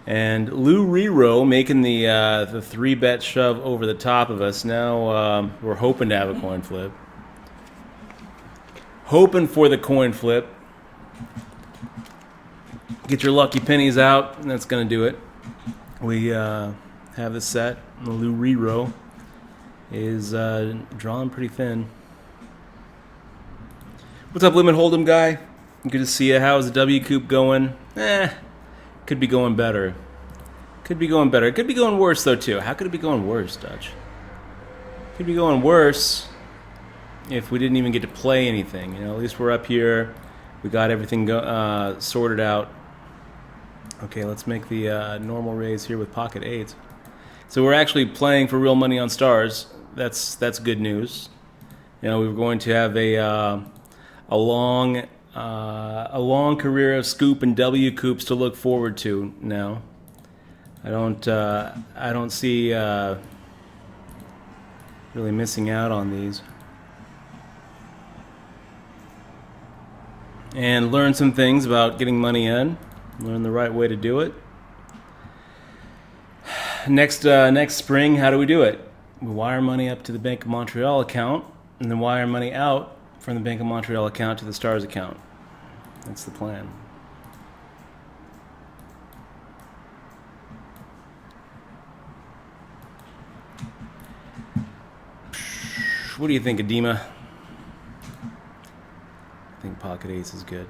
And Lou Rero making the 3-bet shove over the top of us. Now we're hoping to have a coin flip. Hoping for the coin flip. Get your lucky pennies out, and that's going to do it. We have the set. Lou Rero is drawing pretty thin. What's up, Limit Hold'em guy? Good to see you. How's the W Coop going? Could be going better. Could be going better. It could be going worse, though, too. How could it be going worse, Dutch? Could be going worse if we didn't even get to play anything. You know, at least we're up here. We got everything sorted out. Okay, let's make the normal raise here with pocket 8. So we're actually playing for real money on stars. That's good news. You know, we're going to have a long career of scoop and W coops to look forward to now. I don't see really missing out on these. And learn some things about getting money in. Learn the right way to do it. Next spring, how do we do it? We wire money up to the Bank of Montreal account, and then wire money out from the Bank of Montreal account to the Stars account. That's the plan. What do you think, Adema? I think pocket ace is good.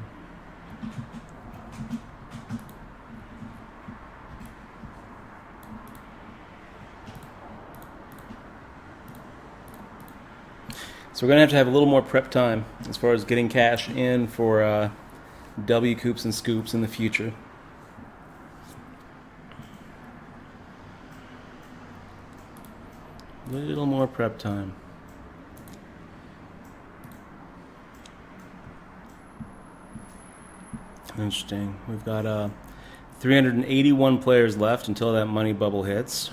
So we're going to have a little more prep time as far as getting cash in for W coops and scoops in the future. A little more prep time. Interesting. We've got 381 players left until that money bubble hits.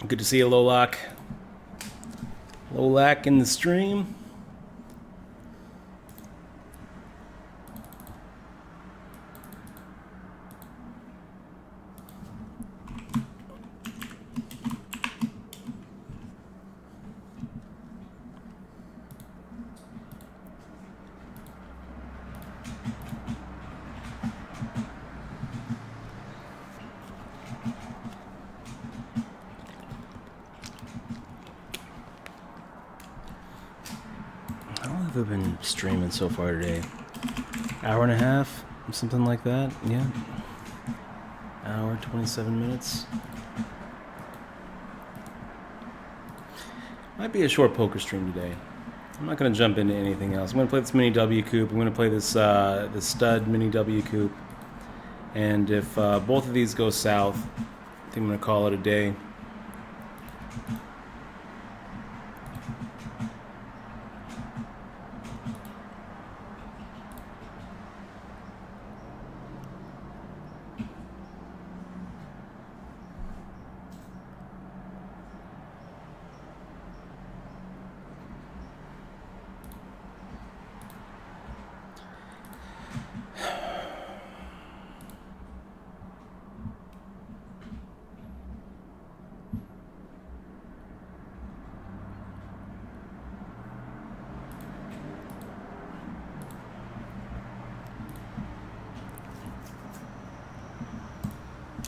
Good to see you, Lolak. Lolak in the stream. I've been streaming so far today. Hour and a half, something like that. Yeah. Hour, 27 minutes. Might be a short poker stream today. I'm not going to jump into anything else. I'm going to play this mini W coupe. I'm going to play this this stud mini W coupe. And if both of these go south, I think I'm going to call it a day.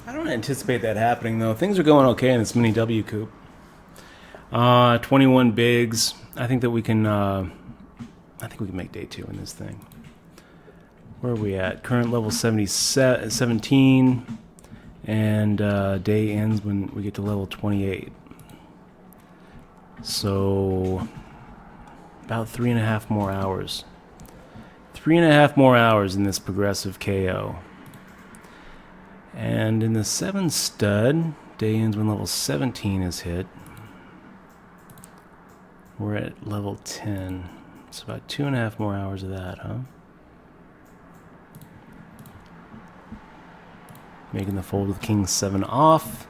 I don't anticipate that happening, though. Things are going okay in this mini W coupe. 21 bigs. I think that we can. I think we can make day 2 in this thing. Where are we at? Current level 17, and day ends when we get to level 28. So about 3.5 more hours. 3.5 more hours in this progressive KO. And in the 7 stud, day ends when level 17 is hit. We're at level 10. It's about 2.5 more hours of that, huh? Making the fold with King 7 off.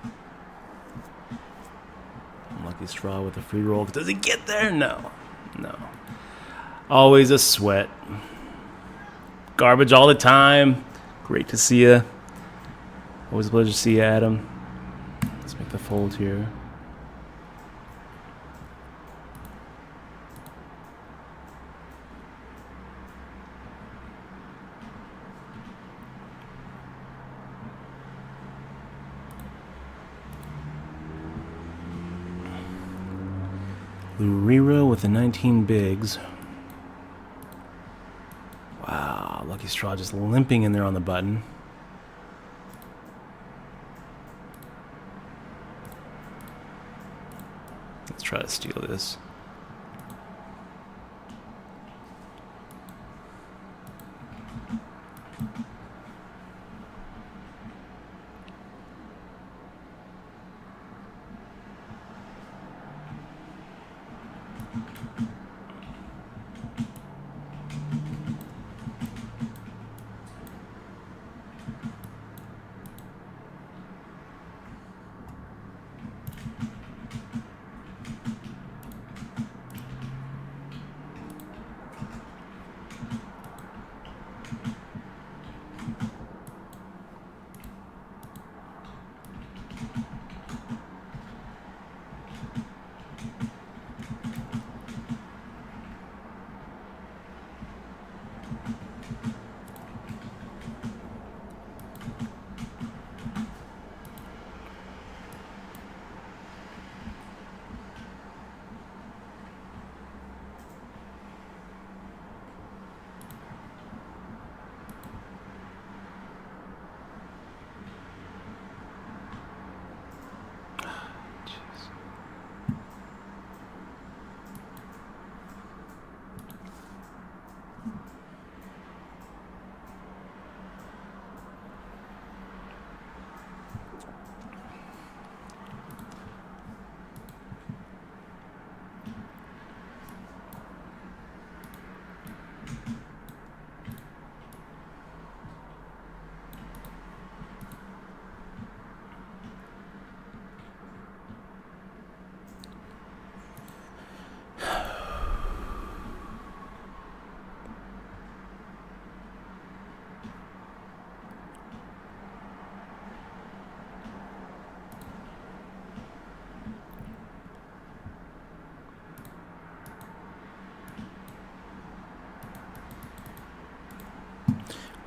Lucky straw with a free roll. Does he get there? No. No. Always a sweat. Garbage all the time. Great to see you. Always a pleasure to see you, Adam. Let's make the fold here. Luriro with the 19 bigs. Wow, Lucky Straw just limping in there on the button. Let's try to steal this.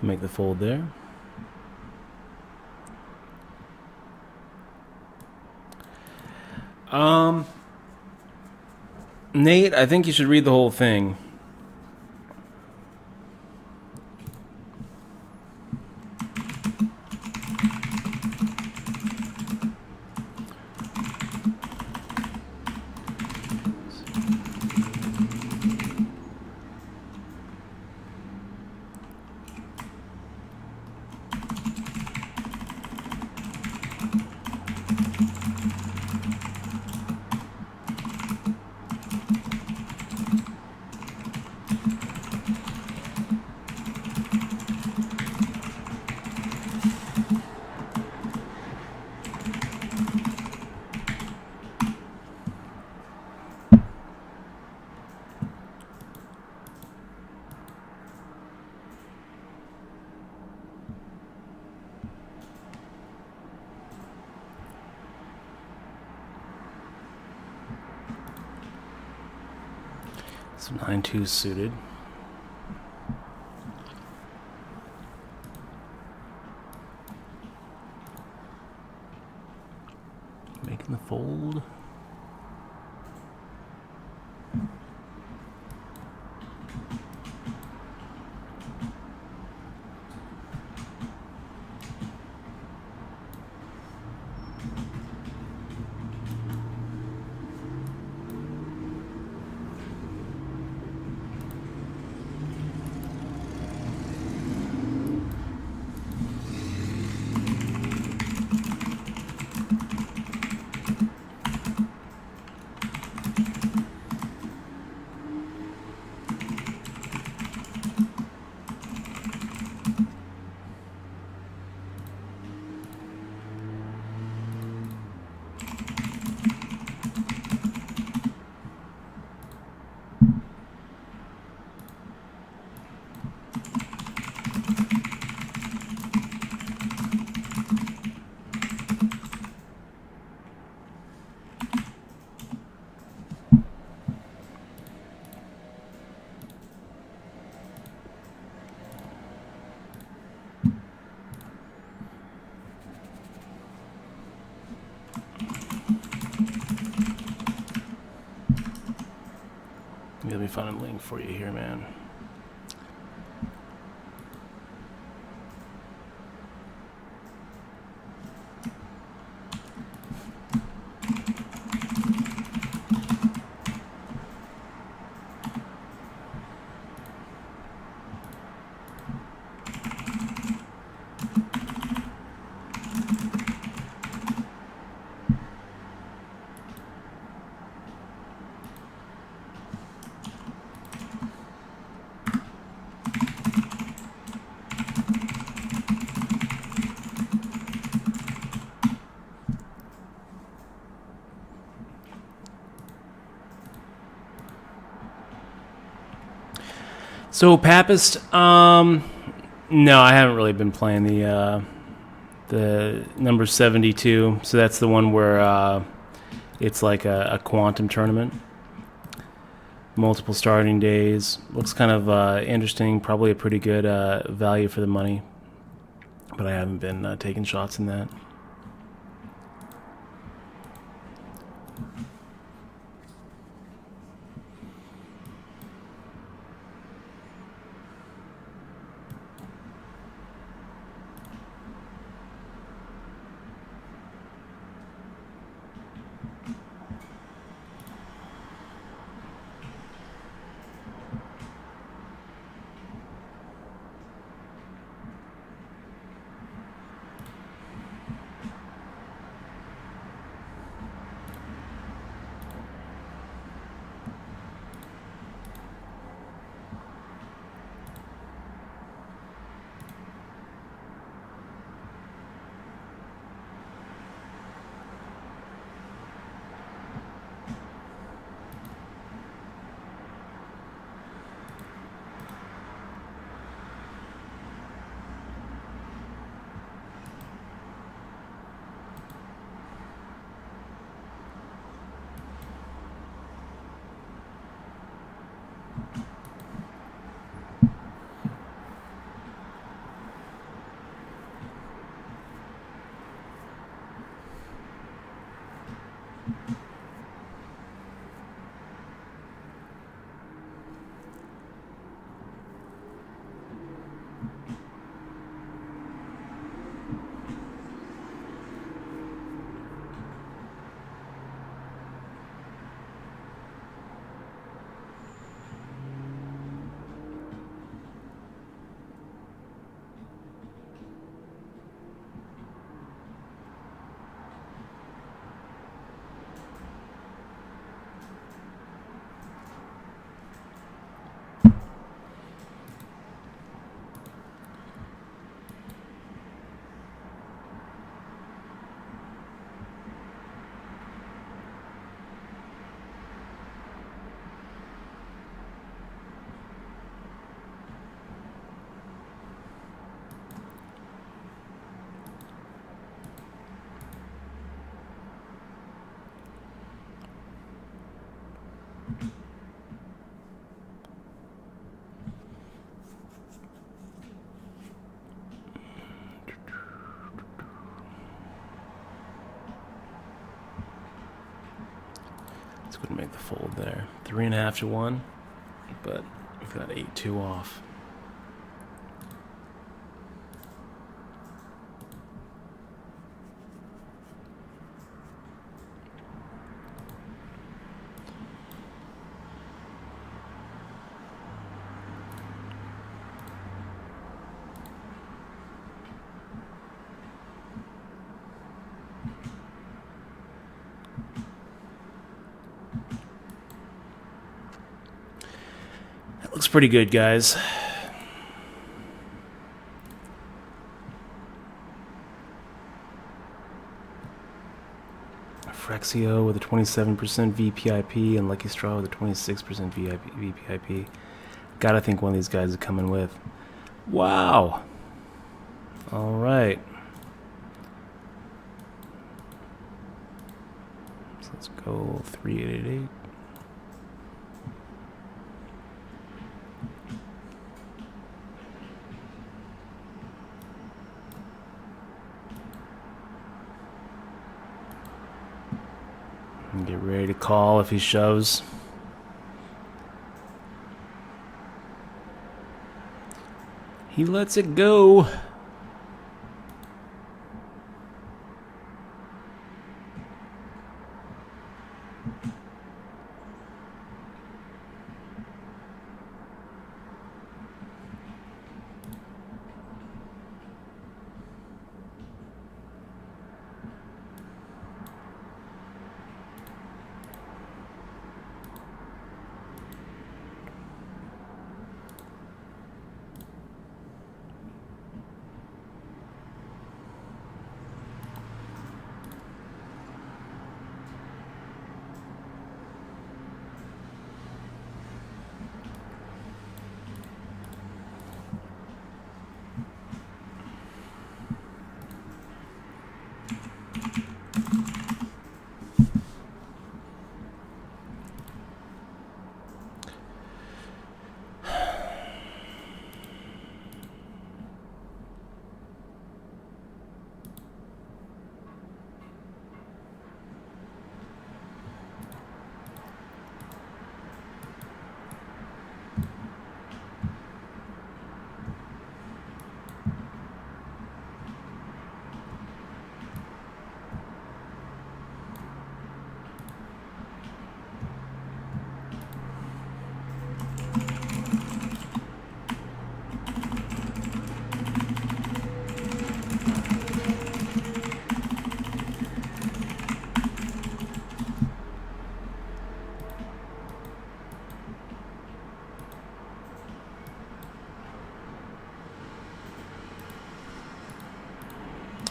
Make the fold there. Nate, I think you should read the whole thing. So 9-2 suited. Making the fold. Let me find a link for you here, man. So Papist, no, I haven't really been playing the number 72. So that's the one where it's like a quantum tournament, multiple starting days. Looks kind of interesting. Probably a pretty good value for the money, but I haven't been taking shots in that. Let's go ahead and make the fold there. 3.5 to 1, but we've got 8-2 off. That looks pretty good, guys. Frexio with a 27% VPIP and Lucky Straw with a 26% VPIP. Gotta think one of these guys is coming with. Wow. All right. So let's go 3888. And get ready to call if he shoves. He lets it go.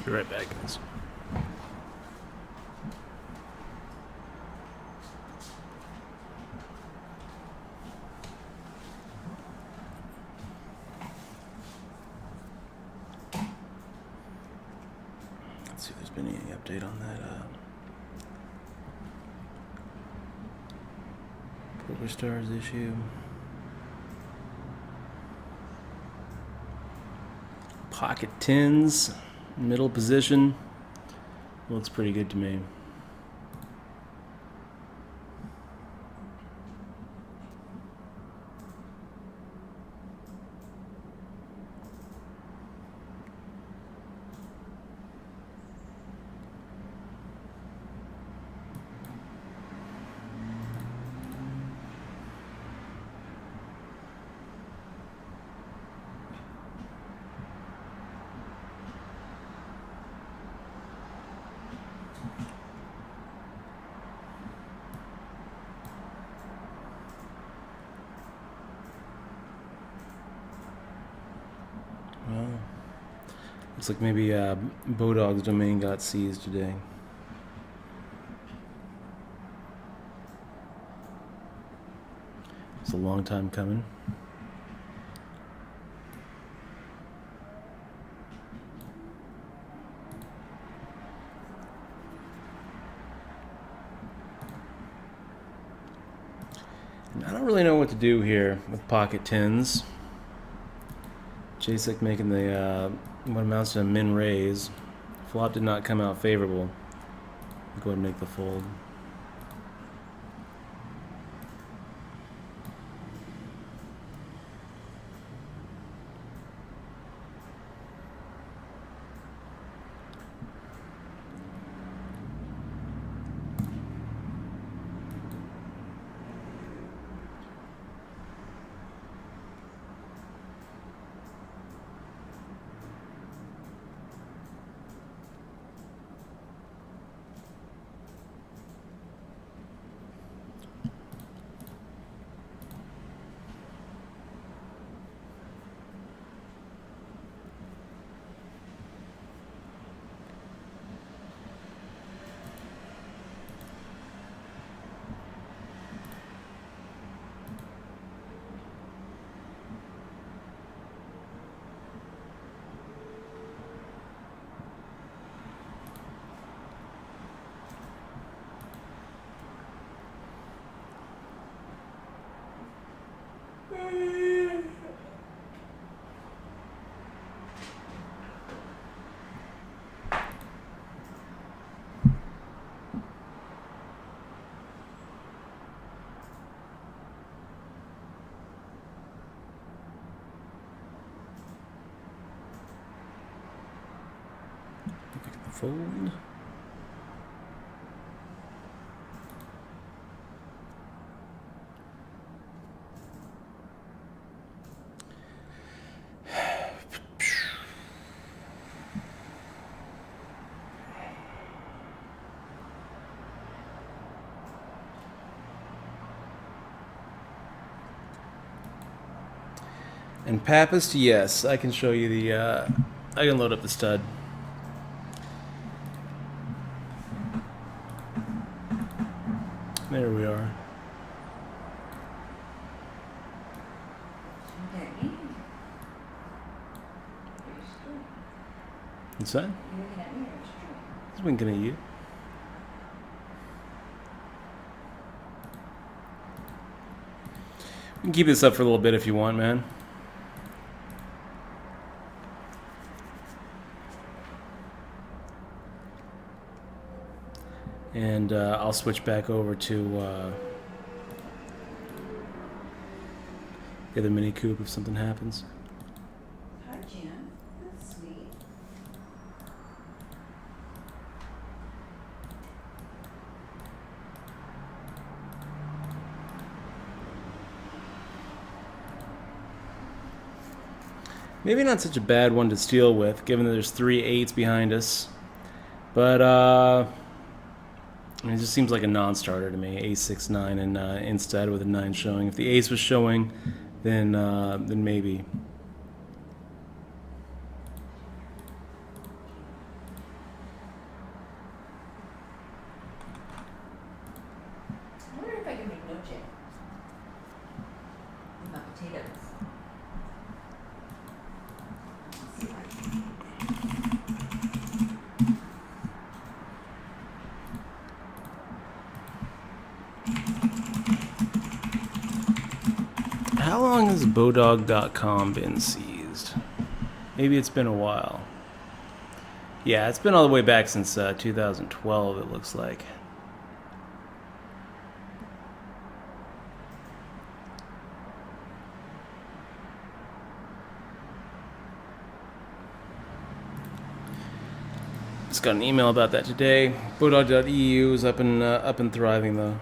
Be right back, guys. Let's see if there's been any update on that Pokerstars issue. Pocket tens, middle position. Looks pretty good to me. Well, looks like maybe Bodog's domain got seized today. It's a long time coming. And I don't really know what to do here with pocket tens. Jasek making the what amounts to a min raise. Flop did not come out favorable. Go ahead and make the fold. Fold. And Papist, yes, I can show you the, I can load up the stud. There we are. What's that? You're looking at me, or it's true? He's winking at you. You can keep this up for a little bit if you want, man. And I'll switch back over to the other mini coupe if something happens. Hi, Jim. That's sweet. Maybe not such a bad one to steal with, given that there's 3 8s behind us. But it just seems like a non-starter to me. Ace 6 9 and instead with a 9 showing. If the ace was showing, then maybe. I wonder if I can make no check with my potatoes. Let's see if I can. How long has Bodog.com been seized? Maybe it's been a while. Yeah, it's been all the way back since 2012, it looks like. Just got an email about that today. Bodog.eu is up and thriving though.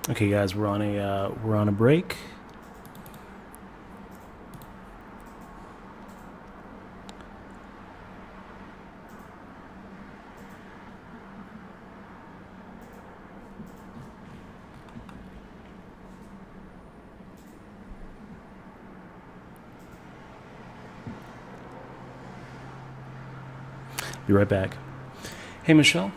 Okay, guys, we're on a break. Be right back. Hey, Michelle.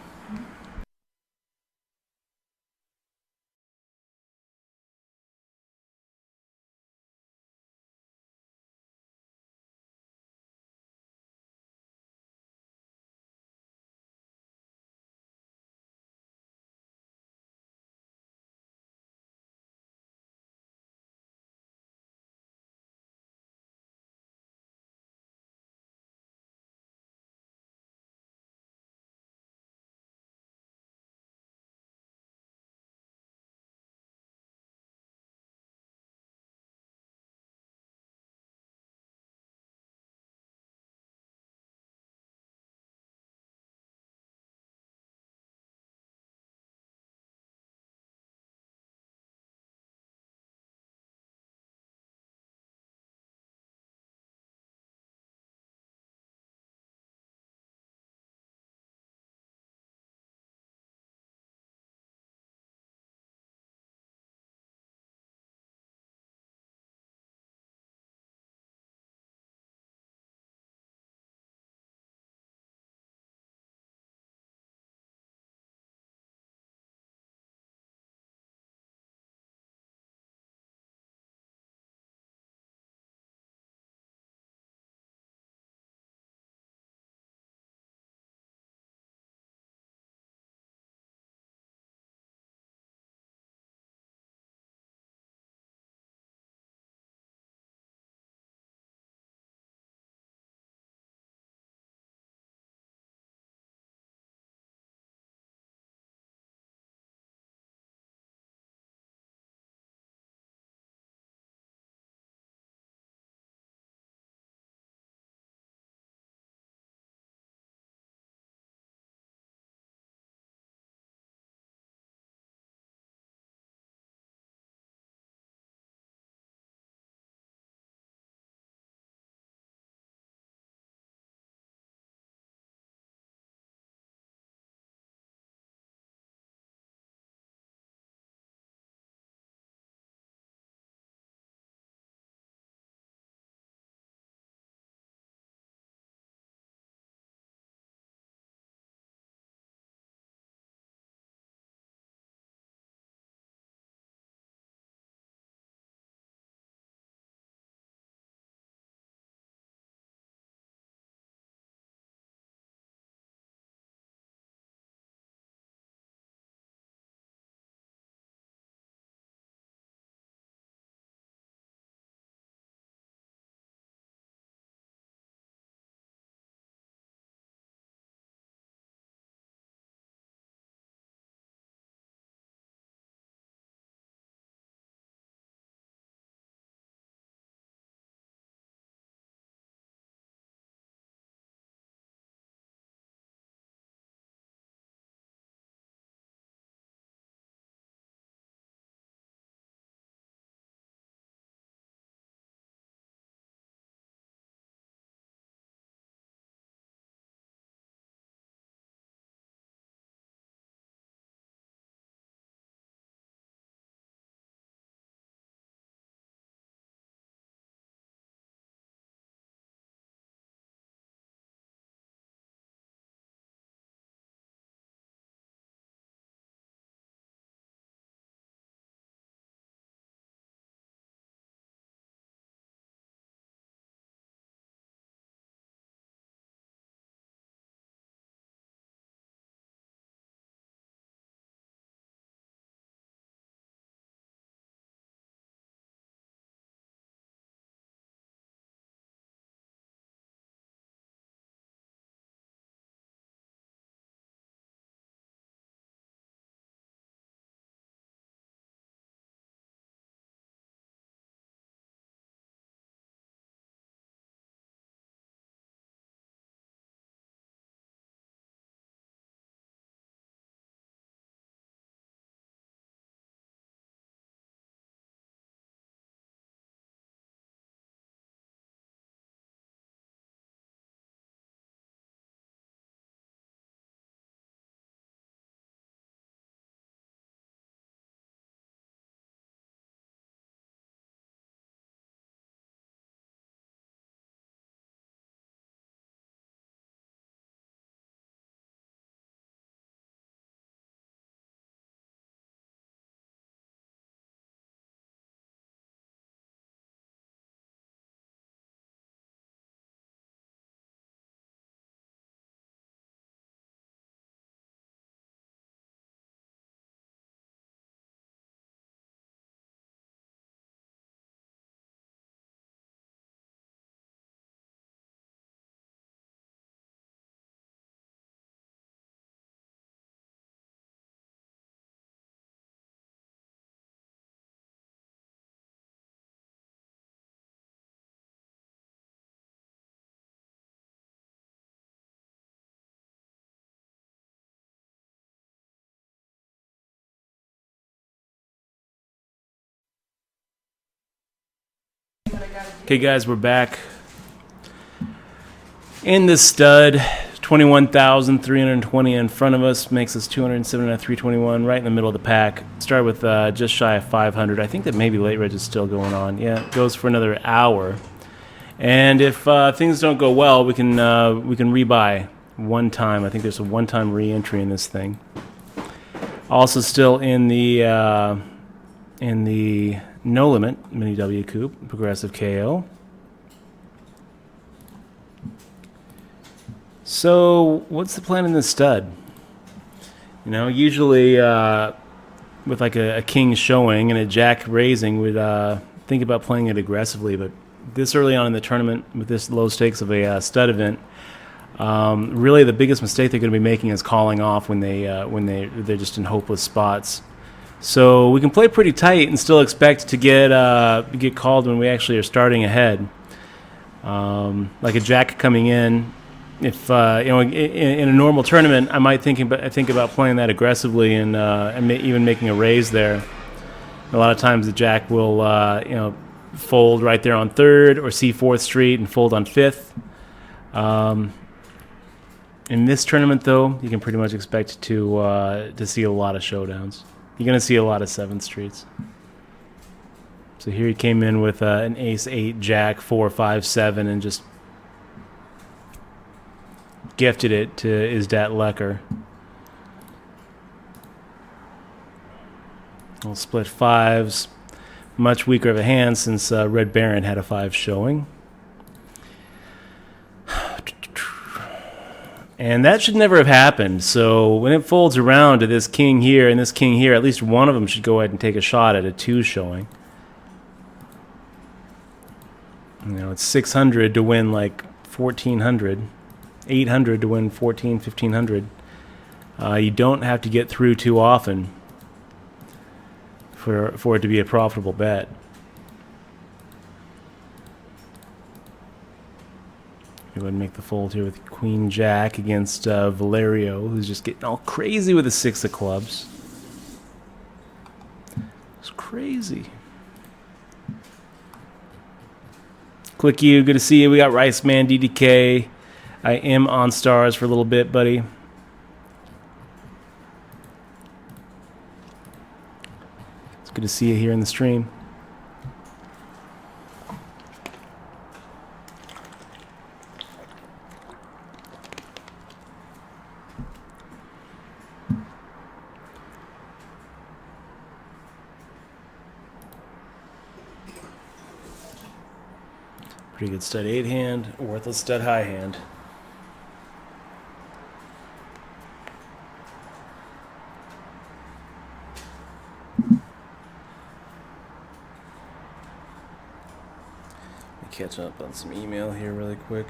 Okay, guys, we're back. In this stud, 21,320 in front of us makes us 207 at 321, right in the middle of the pack. Start with just shy of 500. I think that maybe late reg is still going on. Yeah, it goes for another hour. And if things don't go well, we can rebuy one time. I think there's a one-time re-entry in this thing. Also, still in the no limit mini W coupe progressive KO. So, what's the plan in this stud? You know, usually with like a king showing and a jack raising, we'd think about playing it aggressively. But this early on in the tournament, with this low stakes of a stud event, really the biggest mistake they're going to be making is calling off when they're just in hopeless spots. So we can play pretty tight and still expect to get called when we actually are starting ahead. Like a jack coming in. If in a normal tournament, I might think about playing that aggressively and even making a raise there. A lot of times the jack will fold right there on third or see fourth street and fold on fifth. In this tournament, though, you can pretty much expect to see a lot of showdowns. You're going to see a lot of seventh streets. So here he came in with an ace, 8, jack, 4, 5, 7, and just gifted it to Isdat Lecker. We'll split fives. Much weaker of a hand since Red Baron had a 5 showing. And that should never have happened. So when it folds around to this king here and this king here, at least one of them should go ahead and take a shot at a 2 showing. You know, it's 600 to win like 1,400. 800 to win 14, 1,500. You don't have to get through too often for it to be a profitable bet. You would make the fold here with Queen Jack against Valerio, who's just getting all crazy with a 6 of clubs. It's crazy. Click you, good to see you. We got Rice Man, DDK. I am on stars for a little bit, buddy. It's good to see you here in the stream. Pretty good stud 8 hand, worthless stud high hand. Catch up on some email here really quick.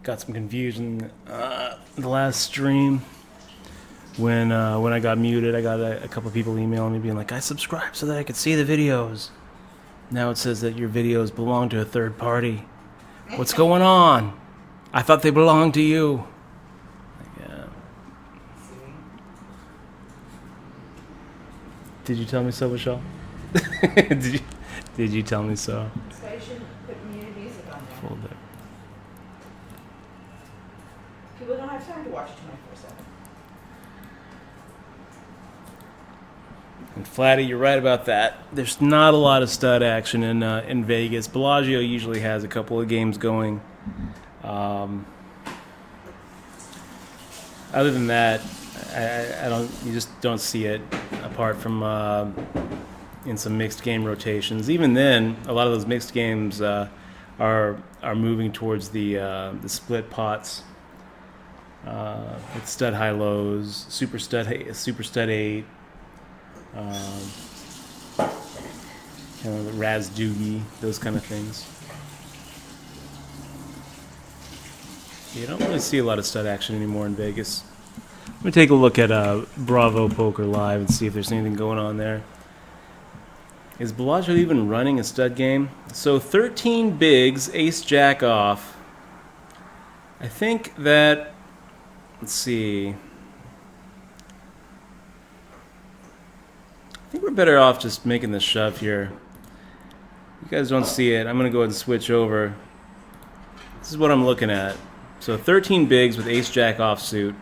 got some confusion the last stream when I got muted. I got a couple people emailing me being like, I subscribed so that I could see the videos. Now it says that your videos belong to a third party. What's going on? I thought they belonged to you. Yeah. Did you tell me so, Michelle? Did you tell me so? That's why you shouldn't put muted music on there. Hold it. People don't have time to watch 24/7. And Flatty, you're right about that. There's not a lot of stud action in Vegas. Bellagio usually has a couple of games going. Other than that, I don't. You just don't see it apart from in some mixed game rotations. Even then, a lot of those mixed games are moving towards the split pots. With stud high lows, super stud 8. Kind of the Raz Doogie, those kind of things. You don't really see a lot of stud action anymore in Vegas. Let me take a look at Bravo Poker Live and see if there's anything going on there. Is Bellagio even running a stud game? So 13 bigs, ace jack off. I think that, let's see. I think we're better off just making the shove here. You guys don't see it. I'm going to go ahead and switch over. This is what I'm looking at. So 13 bigs with ace jack offsuit.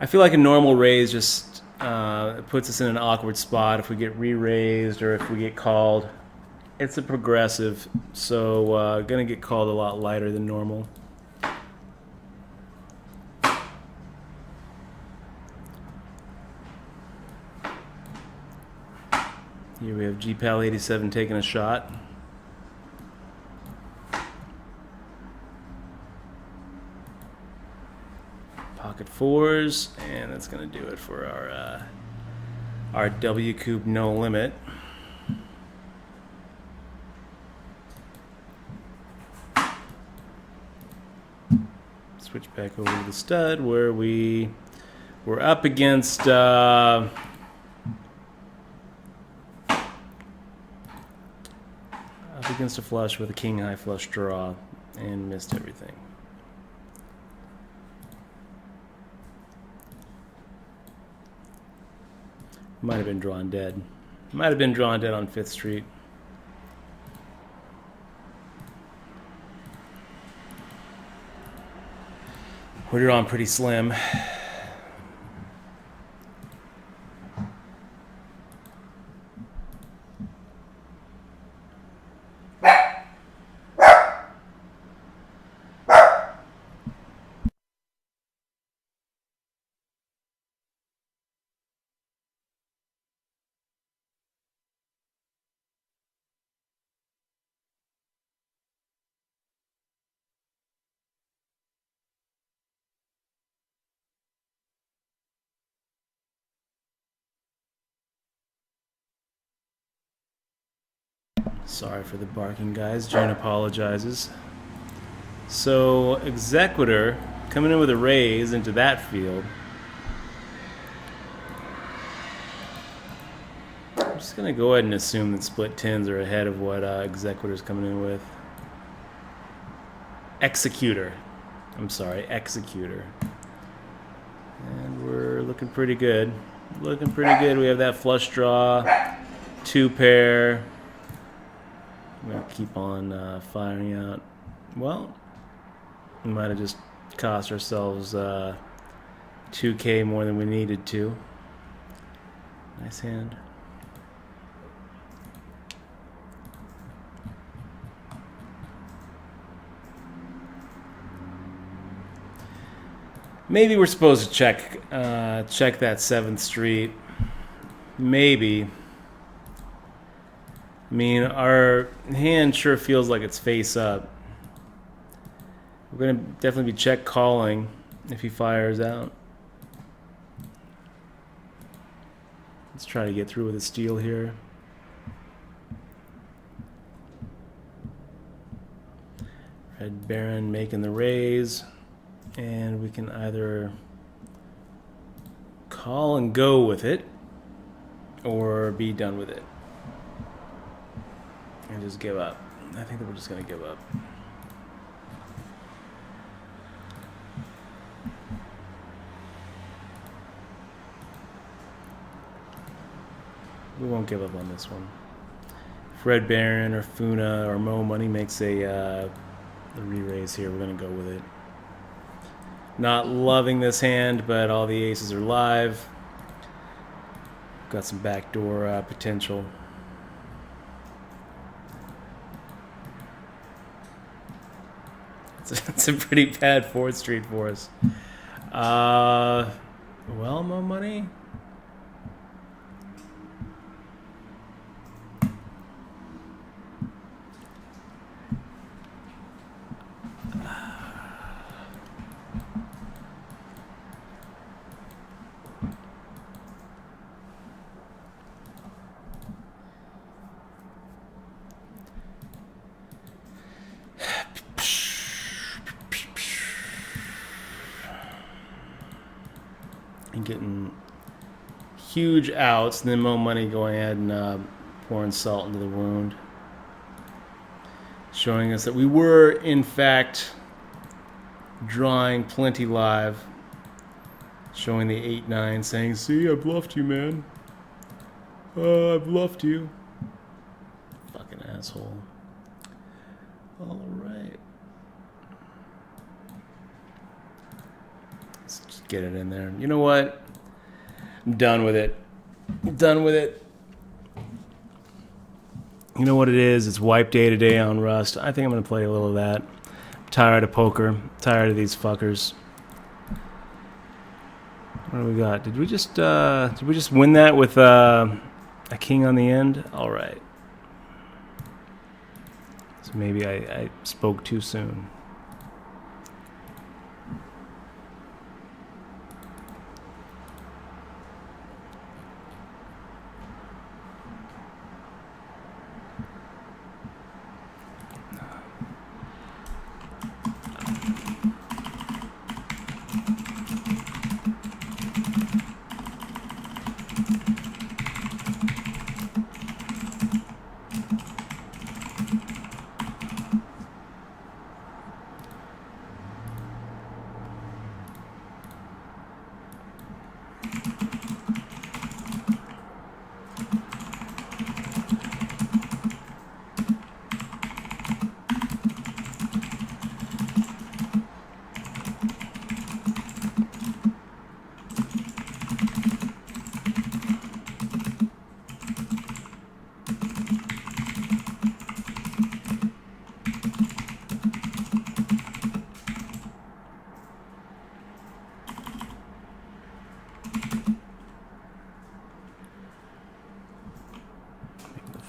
I feel like a normal raise just puts us in an awkward spot if we get re-raised or if we get called. It's a progressive, so going to get called a lot lighter than normal. Here we have GPAL87 taking a shot. Pocket fours, and that's going to do it for our W Coupe no limit. Switch back over to the stud where we're up against a flush with a king high flush draw and missed everything. Might have been drawn dead. Might have been drawn dead on 5th Street. We're drawn pretty slim. Sorry for the barking, guys. June apologizes. So, Executor coming in with a raise into that field. I'm just going to go ahead and assume that split 10s are ahead of what Executor's coming in with. Executor. I'm sorry, Executor. And we're looking pretty good. Looking pretty good. We have that flush draw, 2 pair. We're going to keep on firing out. Well, we might have just cost ourselves 2K more than we needed to. Nice hand. Maybe we're supposed to check that 7th Street. Maybe. I mean, our hand sure feels like it's face up. We're going to definitely be check calling if he fires out. Let's try to get through with a steal here. Red Baron making the raise. And we can either call and go with it or be done with it. And just give up. I think that we're just going to give up. We won't give up on this one. If Red Baron or Funa or Mo Money makes a re-raise here, we're going to go with it. Not loving this hand, but all the aces are live. Got some backdoor potential. It's a pretty bad 4th Street for us. Well, Mo Money. And getting huge outs, and then Mo Money going ahead and pouring salt into the wound. Showing us that we were, in fact, drawing plenty live. Showing the 8-9, saying, see, I bluffed you, man. I bluffed you. Fucking asshole. All right. Let's just get it in there. You know what? I'm done with it. I'm done with it. You know what it is? It's wipe day today on Rust. I think I'm going to play a little of that. I'm tired of poker. I'm tired of these fuckers. What do we got? Did we just win that with a king on the end? All right. So maybe I spoke too soon.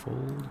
Fold.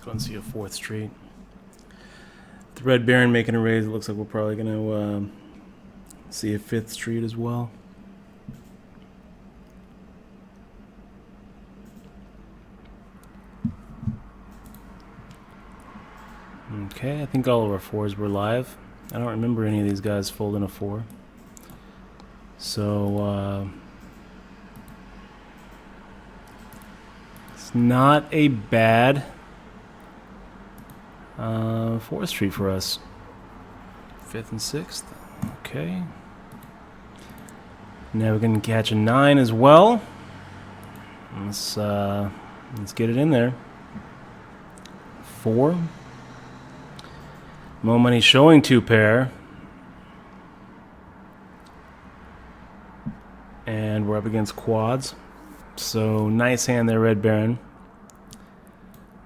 go and see a 4th street. The Red Baron making a raise. It looks like we're probably going to see a 5th street as well. Okay, I think all of our 4s were live. I don't remember any of these guys folding a 4. So, it's not a bad 4th street for us. 5th and 6th. Okay. Now we're going to catch a 9 as well. Let's get it in there. 4. Mo Money showing 2 pair. And we're up against quads. So nice hand there, Red Baron.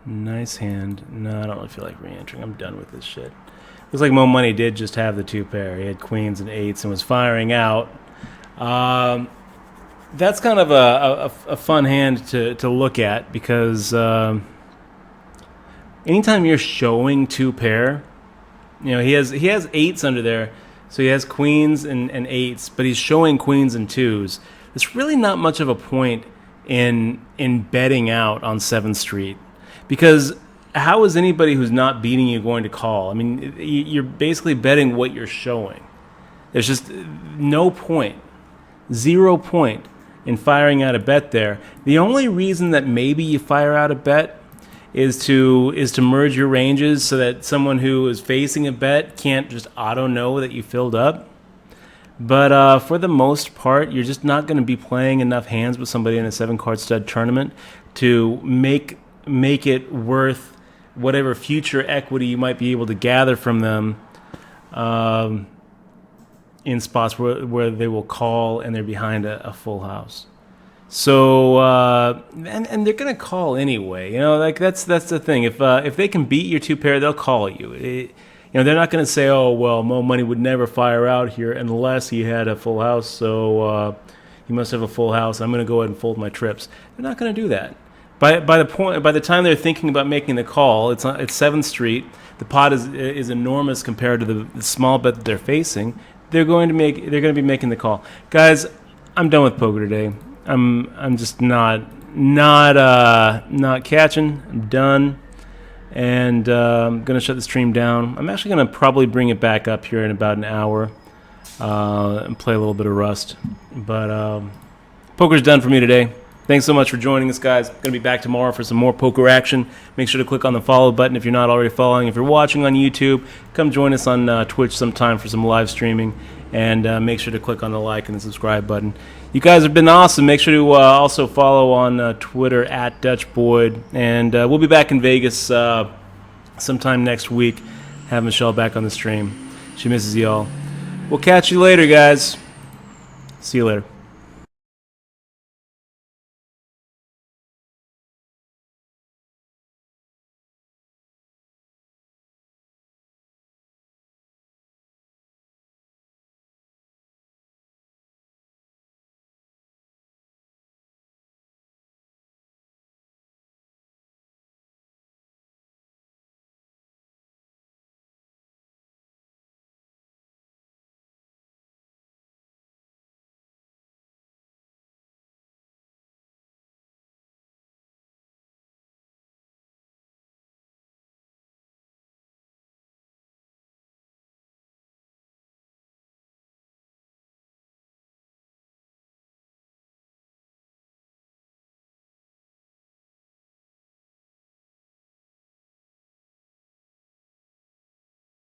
Nice hand. No, I don't really feel like re-entering. I'm done with this shit. Looks like Mo Money did just have the 2 pair. He had queens and 8s and was firing out. That's kind of a fun hand to look at because anytime you're showing 2 pair, you know, he has 8s under there, so he has queens and 8s, but he's showing queens and 2s. There's really not much of a point in betting out on 7th Street, because how is anybody who's not beating you going to call? I mean, you're basically betting what you're showing. There's just no point, 0 point in firing out a bet there. The only reason that maybe you fire out a bet is to merge your ranges so that someone who is facing a bet can't just auto know that you filled up. But for the most part, you're just not going to be playing enough hands with somebody in a 7-card stud tournament to make it worth whatever future equity you might be able to gather from them in spots where they will call and they're behind a full house. So and they're gonna call anyway. You know, like that's the thing. If they can beat your 2 pair, they'll call you. You know, they're not gonna say, "Oh well, Mo Money would never fire out here unless he had a full house. So he must have a full house. I'm gonna go ahead and fold my trips." They're not gonna do that. By the time they're thinking about making the call, it's 7th Street. The pot is enormous compared to the small bet that they're facing. They're going to be making the call. Guys, I'm done with poker today. I'm just not catching. I'm done, and I'm gonna shut the stream down. I'm actually gonna probably bring it back up here in about an hour and play a little bit of Rust. But poker's done for me today. Thanks so much for joining us, guys. Gonna be back tomorrow for some more poker action. Make sure to click on the follow button if you're not already following. If you're watching on YouTube, come join us on Twitch sometime for some live streaming. And make sure to click on the like and the subscribe button. You guys have been awesome. Make sure to also follow on Twitter at DutchBoyd. And we'll be back in Vegas sometime next week. Have Michelle back on the stream. She misses y'all. We'll catch you later, guys. See you later.